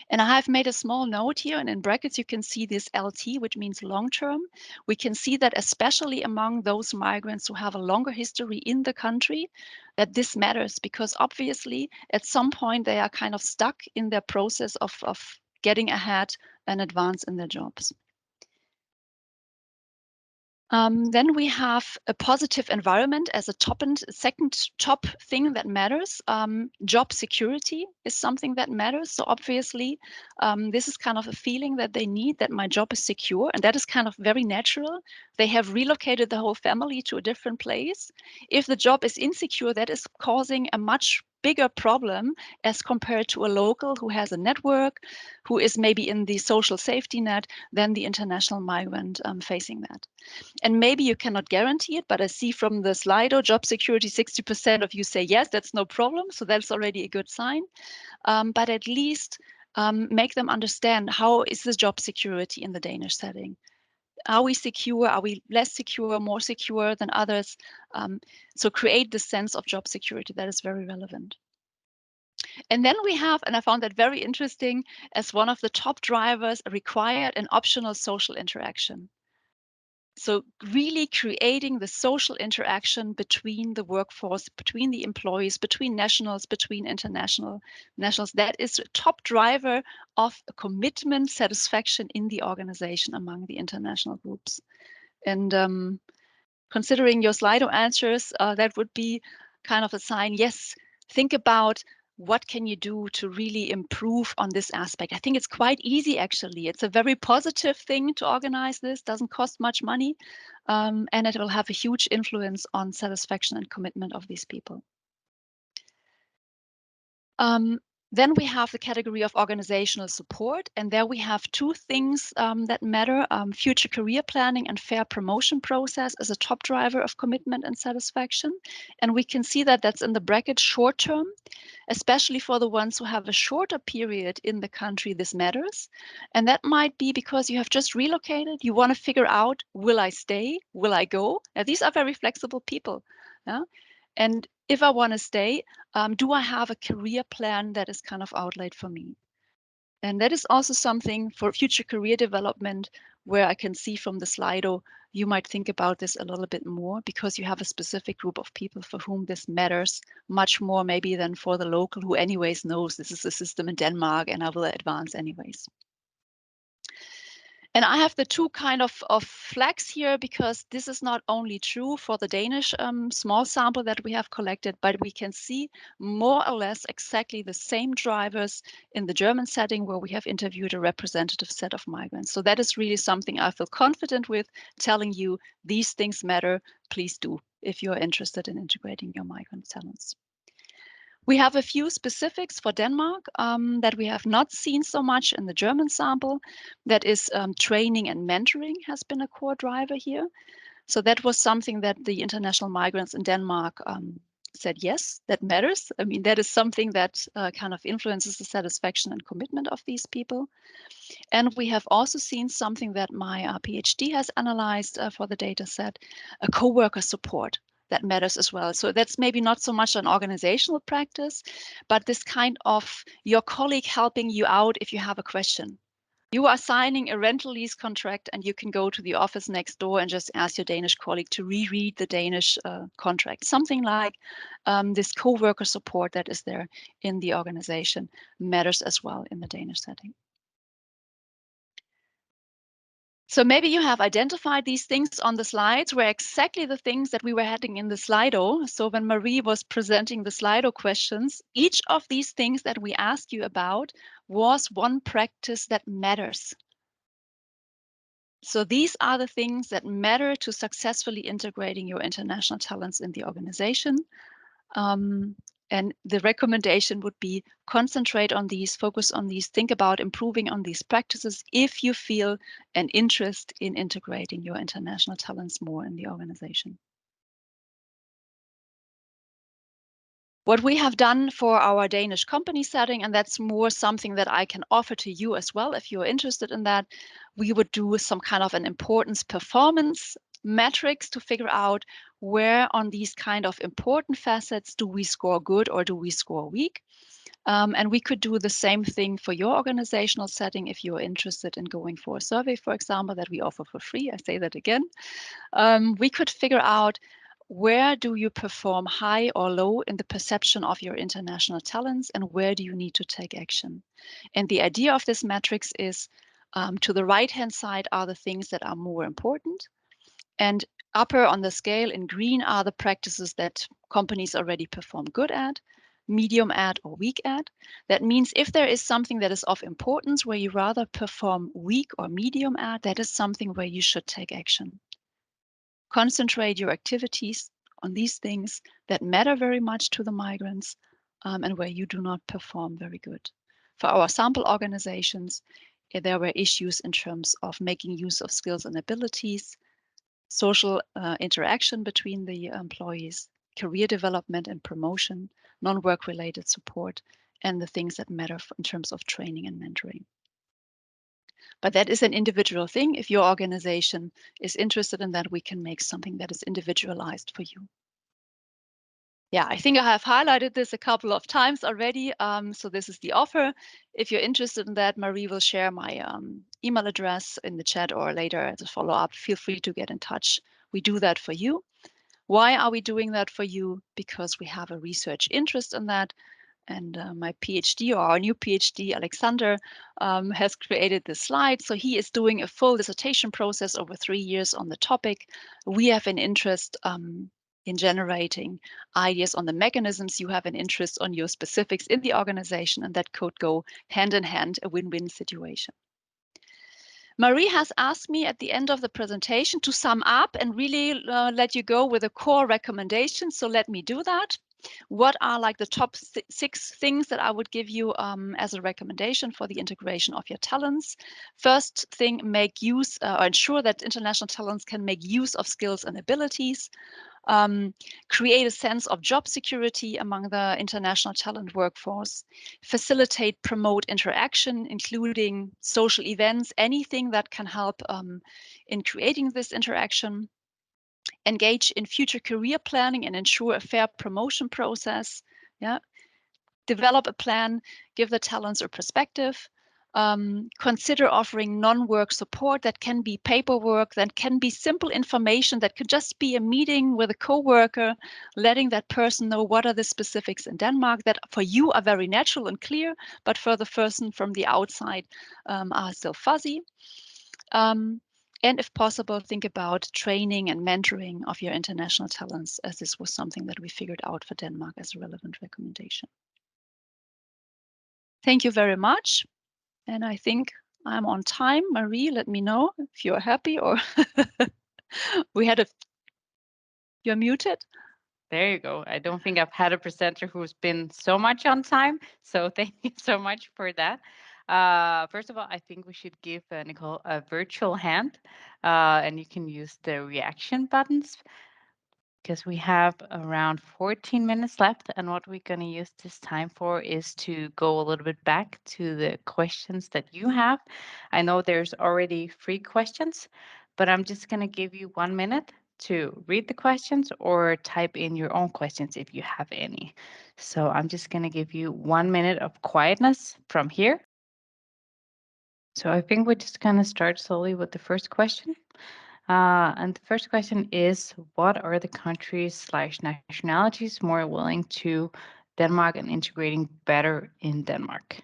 And I have made a small note here, and in brackets you can see this LT, which means long term. We can see that especially among those migrants who have a longer history in the country, that this matters because obviously at some point they are kind of stuck in their process of getting ahead and advance in their jobs. Then we have a positive environment as a second top thing that matters. Job security is something that matters. So obviously, this is kind of a feeling that they need that my job is secure, and that is kind of very natural. They have relocated the whole family to a different place. If the job is insecure, that is causing a much bigger problem as compared to a local who has a network, who is maybe in the social safety net, than the international migrant facing that. And maybe you cannot guarantee it, but I see from the Slido, job security, 60% of you say yes, that's no problem. So that's already a good sign. But at least make them understand, how is the job security in the Danish setting? Are we secure? Are we less secure, more secure than others? So create the sense of job security. That is very relevant. And then we have, and I found that very interesting, as one of the top drivers, a required and optional social interaction. So really creating the social interaction between the workforce, between the employees, between nationals, between international nationals. That is a top driver of a commitment, satisfaction in the organization among the international groups. And considering your Slido answers, that would be kind of a sign. Yes, think about what can you do to really improve on this aspect. I think it's quite easy, actually. It's a very positive thing to organize this, doesn't cost much money, and it will have a huge influence on satisfaction and commitment of these people. Then we have the category of organizational support, and there we have two things that matter. Future career planning and fair promotion process as a top driver of commitment and satisfaction. And we can see that that's in the bracket short term, especially for the ones who have a shorter period in the country. This matters. And that might be because you have just relocated. You want to figure out, will I stay? Will I go? Now, these are very flexible people. Yeah? And if I want to stay, do I have a career plan that is kind of outlaid for me? And that is also something for future career development, where I can see from the Slido, you might think about this a little bit more, because you have a specific group of people for whom this matters much more maybe than for the local, who anyways knows this is the system in Denmark and I will advance anyways. And I have the two kind of flags here, because this is not only true for the Danish small sample that we have collected, but we can see more or less exactly the same drivers in the German setting, where we have interviewed a representative set of migrants. So that is really something I feel confident with, telling you these things matter. Please do, if you're interested in integrating your migrant talents. We have a few specifics for Denmark that we have not seen so much in the German sample. That is training and mentoring has been a core driver here. So that was something that the international migrants in Denmark said, yes, that matters. I mean, that is something that kind of influences the satisfaction and commitment of these people. And we have also seen something that my PhD has analyzed for the data set, a co-worker support. That matters as well. So that's maybe not so much an organizational practice, but this kind of your colleague helping you out if you have a question. You are signing a rental lease contract and you can go to the office next door and just ask your Danish colleague to reread the Danish contract. Something like this co-worker support that is there in the organization matters as well in the Danish setting. So maybe you have identified these things on the slides were exactly the things that we were having in the Slido. So when Marie was presenting the Slido questions, each of these things that we asked you about was one practice that matters. So these are the things that matter to successfully integrating your international talents in the organization. And the recommendation would be concentrate on these, focus on these, think about improving on these practices if you feel an interest in integrating your international talents more in the organization. What we have done for our Danish company setting, and that's more something that I can offer to you as well if you're interested in that, we would do some kind of an importance performance metrics to figure out where on these kind of important facets do we score good or do we score weak. And we could do the same thing for your organizational setting if you're interested in going for a survey, for example, that we offer for free. I say that again. We could figure out where do you perform high or low in the perception of your international talents, and where do you need to take action. And the idea of this matrix is to the right-hand side are the things that are more important, and upper on the scale in green are the practices that companies already perform good at, medium at, or weak at. That means if there is something that is of importance where you rather perform weak or medium at, that is something where you should take action. Concentrate your activities on these things that matter very much to the migrants. and where you do not perform very good. For our sample organizations, there were issues in terms of making use of skills and abilities, social interaction between the employees, career development and promotion, non-work related support, and the things that matter in terms of training and mentoring. But that is an individual thing. If your organization is interested in that, we can make something that is individualized for you. Yeah, I think I have highlighted this a couple of times already. So this is the offer. If you're interested in that, Marie will share my email address in the chat or later as a follow-up. Feel free to get in touch. We do that for you. Why are we doing that for you? Because we have a research interest in that. And my PhD, or our new PhD, Alexander, has created this slide. So he is doing a full dissertation process over 3 years on the topic. We have an interest in generating ideas on the mechanisms. You have an interest on your specifics in the organization, and that could go hand in hand, a win-win situation. Marie has asked me at the end of the presentation to sum up and really let you go with a core recommendation. So let me do that. What are like the top 6 things that I would give you as a recommendation for the integration of your talents? First thing, make use or ensure that international talents can make use of skills and abilities. Create a sense of job security among the international talent workforce, facilitate, promote interaction, including social events, anything that can help in creating this interaction, engage in future career planning and ensure a fair promotion process. Yeah. Develop a plan, give the talents a perspective. Consider offering non-work support that can be paperwork, that can be simple information, that could just be a meeting with a coworker, letting that person know what are the specifics in Denmark that for you are very natural and clear, but for the person from the outside are still fuzzy. And if possible, think about training and mentoring of your international talents, as this was something that we figured out for Denmark as a relevant recommendation. Thank you very much. And I think I'm on time. Marie, let me know if you're happy or you're muted. There you go. I don't think I've had a presenter who's been so much on time. So thank you so much for that. First of all, I think we should give Nicole a virtual hand, and you can use the reaction buttons because we have around 14 minutes left. And what we're going to use this time for is to go a little bit back to the questions that you have. I know there's already 3 questions, but I'm just going to give you 1 minute to read the questions or type in your own questions if you have any. So I'm just going to give you 1 minute of quietness from here. So I think we're just going to start slowly with the first question. And the first question is, what are the countries/nationalities more willing to Denmark and integrating better in Denmark?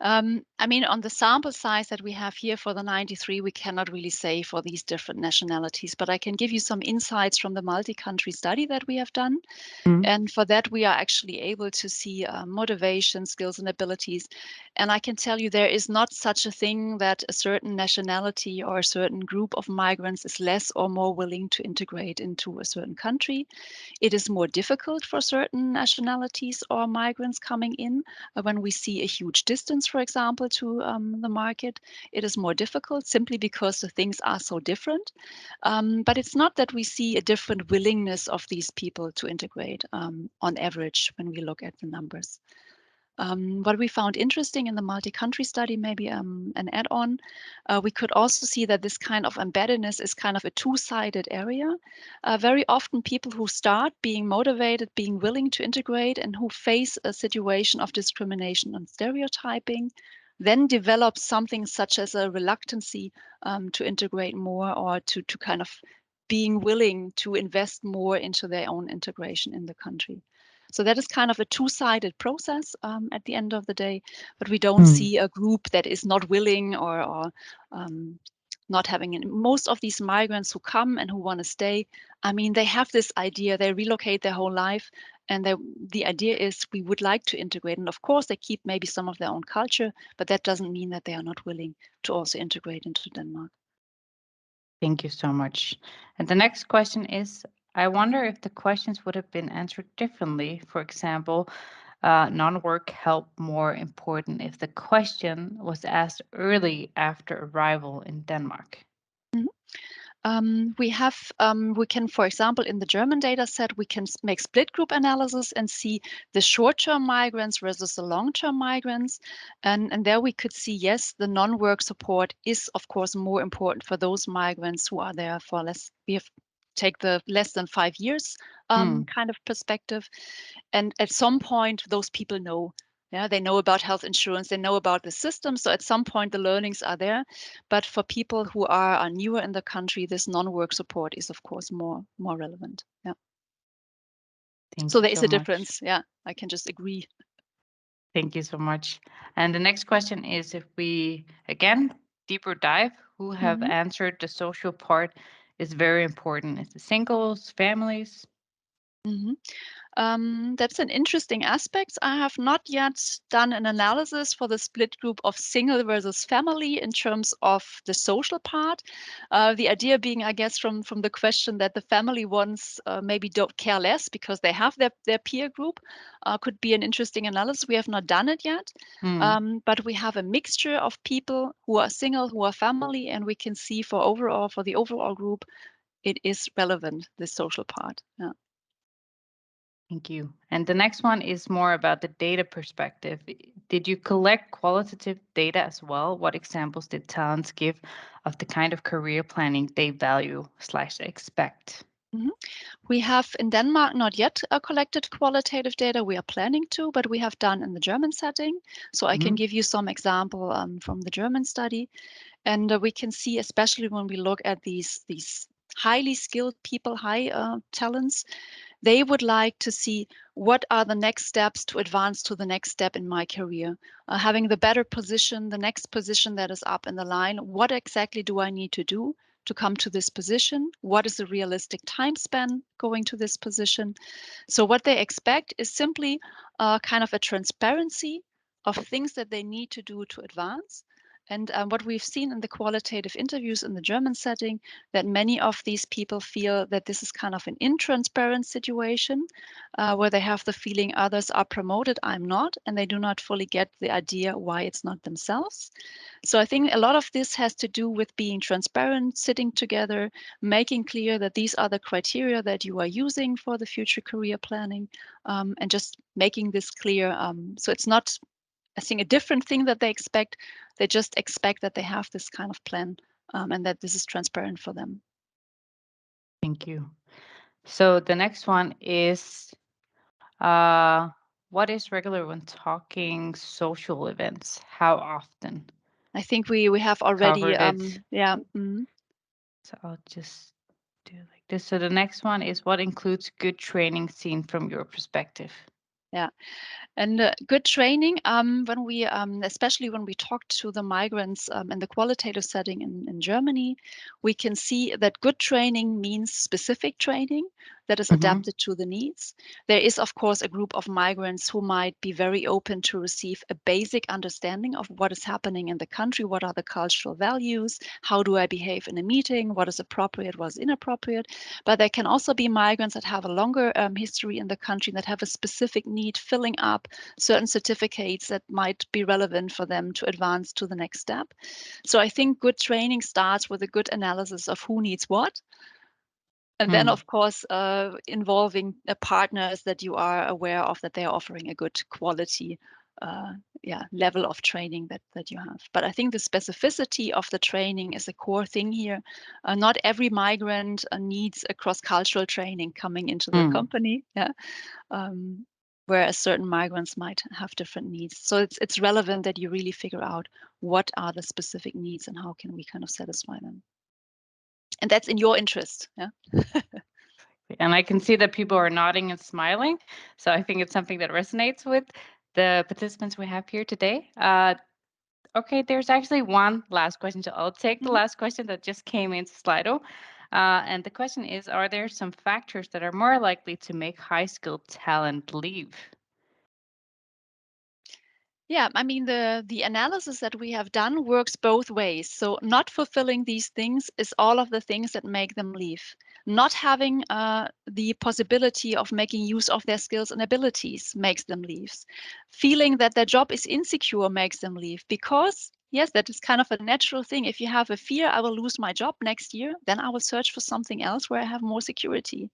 I mean, on the sample size that we have here for the 93, we cannot really say for these different nationalities, but I can give you some insights from the multi-country study that we have done. And for that, we are actually able to see motivation, skills, and abilities. And I can tell you there is not such a thing that a certain nationality or a certain group of migrants is less or more willing to integrate into a certain country. It is more difficult for certain nationalities or migrants coming in when we see a huge distance, for example, to the market. It is more difficult simply because the things are so different. But it's not that we see a different willingness of these people to integrate on average when we look at the numbers. What we found interesting in the multi-country study, maybe an add-on, we could also see that this kind of embeddedness is kind of a two-sided area. Very often people who start being motivated, being willing to integrate, and who face a situation of discrimination and stereotyping, then develop something such as a reluctancy to integrate more or to kind of being willing to invest more into their own integration in the country. So that is kind of a two-sided process at the end of the day, but we don't see a group that is not willing or not having it. Most of these migrants who come and who want to stay, I mean, they have this idea, they relocate their whole life, and the idea is we would like to integrate. And of course, they keep maybe some of their own culture, but that doesn't mean that they are not willing to also integrate into Denmark. Thank you so much. And the next question is, I wonder if the questions would have been answered differently. For example, non-work help more important if the question was asked early after arrival in Denmark. We can, for example, in the German data set, we can make split group analysis and see the short-term migrants versus the long-term migrants. And there we could see, yes, the non-work support is, of course, more important for those migrants who are there for less. We have take the less than 5 years kind of perspective. And at some point, those people know. Yeah, they know about health insurance, they know about the system. So at some point, the learnings are there. But for people who are newer in the country, this non-work support is, of course, more relevant. Yeah. Thank So you there is so a much. difference. Yeah, I can just agree. Thank you so much. And the next question is if we, again, deeper dive, who have answered the social part is very important. Is it singles, families? That's an interesting aspect. I have not yet done an analysis for the split group of single versus family in terms of the social part. The idea being, I guess, from the question that the family ones maybe don't care less because they have their peer group could be an interesting analysis. We have not done it yet, but we have a mixture of people who are single, who are family, and we can see for the overall group, it is relevant, the social part. Yeah. Thank you. And the next one is more about the data perspective. Did you collect qualitative data as well? What examples did talents give of the kind of career planning they value/expect? We have in Denmark not yet collected qualitative data. We are planning to, but we have done in the German setting. So I can give you some example from the German study. And we can see, especially when we look at these highly skilled people, high talents, they would like to see what are the next steps to advance to the next step in my career. Having the better position, the next position that is up in the line, what exactly do I need to do to come to this position? What is the realistic time span going to this position? So what they expect is simply kind of a transparency of things that they need to do to advance. And what we've seen in the qualitative interviews in the German setting, that many of these people feel that this is kind of an intransparent situation where they have the feeling others are promoted, I'm not, and they do not fully get the idea why it's not themselves. So I think a lot of this has to do with being transparent, sitting together, making clear that these are the criteria that you are using for the future career planning, and just making this clear. So it's not, I think, a different thing that they expect. They just expect that they have this kind of plan and that this is transparent for them. Thank you. So the next one is, what is regular when talking social events? How often? I think we have already, Covered it. yeah. So I'll just do it like this. So the next one is what includes good training seen from your perspective? Yeah. And good training, when we, especially when we talk to the migrants in the qualitative setting in Germany, we can see that good training means specific training that is adapted to the needs. There is, of course, a group of migrants who might be very open to receive a basic understanding of what is happening in the country, what are the cultural values, how do I behave in a meeting, what is appropriate, what is inappropriate. But there can also be migrants that have a longer history in the country that have a specific need filling up certain certificates that might be relevant for them to advance to the next step. So I think good training starts with a good analysis of who needs what. And then, of course, involving partners that you are aware of that they are offering a good quality level of training that you have. But I think the specificity of the training is a core thing here. Not every migrant needs a cross-cultural training coming into the company. Yeah. Whereas certain migrants might have different needs. So it's relevant that you really figure out what are the specific needs and how can we kind of satisfy them. And that's in your interest. Yeah. And I can see that people are nodding and smiling. So I think it's something that resonates with the participants we have here today. Okay, there's actually one last question. So I'll take the last question that just came into Slido. And the question is, are there some factors that are more likely to make high-skilled talent leave? Yeah, I mean, the analysis that we have done works both ways. So not fulfilling these things is all of the things that make them leave. Not having the possibility of making use of their skills and abilities makes them leave. Feeling that their job is insecure makes them leave because yes, that is kind of a natural thing. If you have a fear, I will lose my job next year, then I will search for something else where I have more security.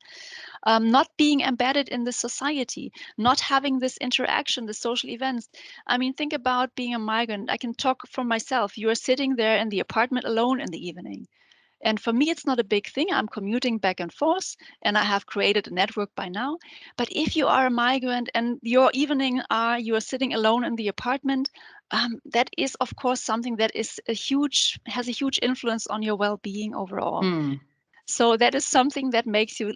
Not being embedded in the society, not having this interaction, the social events. I mean, think about being a migrant. I can talk for myself. You are sitting there in the apartment alone in the evening. And for me, it's not a big thing. I'm commuting back and forth and I have created a network by now. But if you are a migrant and your evening are you are sitting alone in the apartment, that is of course something that is has a huge influence on your well-being overall. So that is something that makes you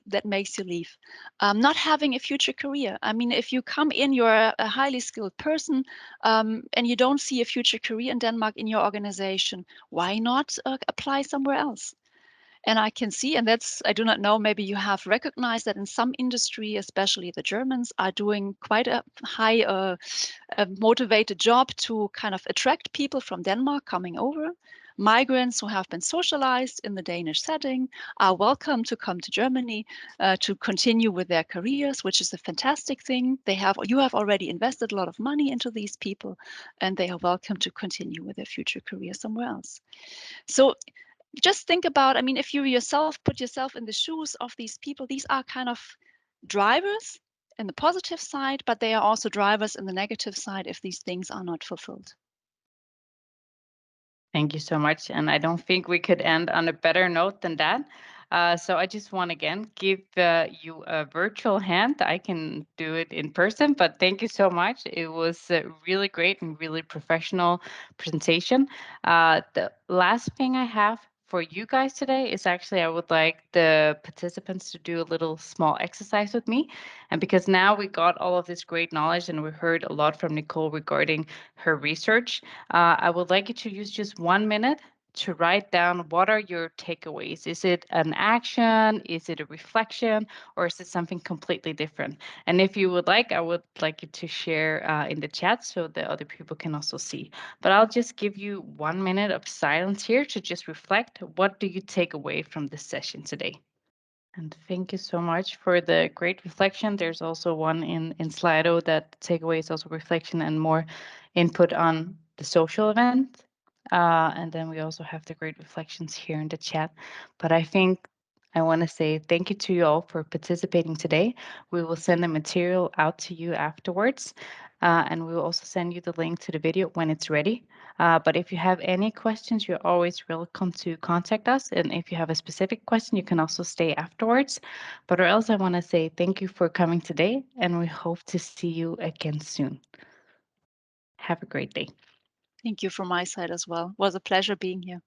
leave. Not having a future career. I mean, if you come in, you're a highly skilled person, and you don't see a future career in Denmark in your organization. Why not apply somewhere else? And I can see, and that's, I do not know, maybe you have recognized that in some industry, especially the Germans, are doing quite a high a motivated job to kind of attract people from Denmark coming over. Migrants who have been socialized in the Danish setting are welcome to come to Germany to continue with their careers, which is a fantastic thing. You have already invested a lot of money into these people, and they are welcome to continue with their future career somewhere else. So just think about, I mean, if you yourself put yourself in the shoes of these people, these are kind of drivers in the positive side, but they are also drivers in the negative side if these things are not fulfilled. Thank you so much. And I don't think we could end on a better note than that. So I just want to again give you a virtual hand. I can do it in person, but thank you so much. It was a really great and really professional presentation. The last thing I have for you guys today is actually I would like the participants to do a little small exercise with me. And because now we got all of this great knowledge and we heard a lot from Nicole regarding her research, I would like you to use just 1 minute to write down what are your takeaways. Is it an action? Is it a reflection? Or is it something completely different? And if you would like, I would like you to share in the chat so the other people can also see. But I'll just give you 1 minute of silence here to just reflect. What do you take away from this session today? And thank you so much for the great reflection. There's also one in Slido that takeaway is also reflection and more input on the social event. And then we also have the great reflections here in the chat. But I think I want to say thank you to you all for participating today. We will send the material out to you afterwards. And we will also send you the link to the video when it's ready. But if you have any questions, you're always welcome to contact us. And if you have a specific question, you can also stay afterwards. But or else I want to say thank you for coming today, and we hope to see you again soon. Have a great day. Thank you from my side as well. It was a pleasure being here.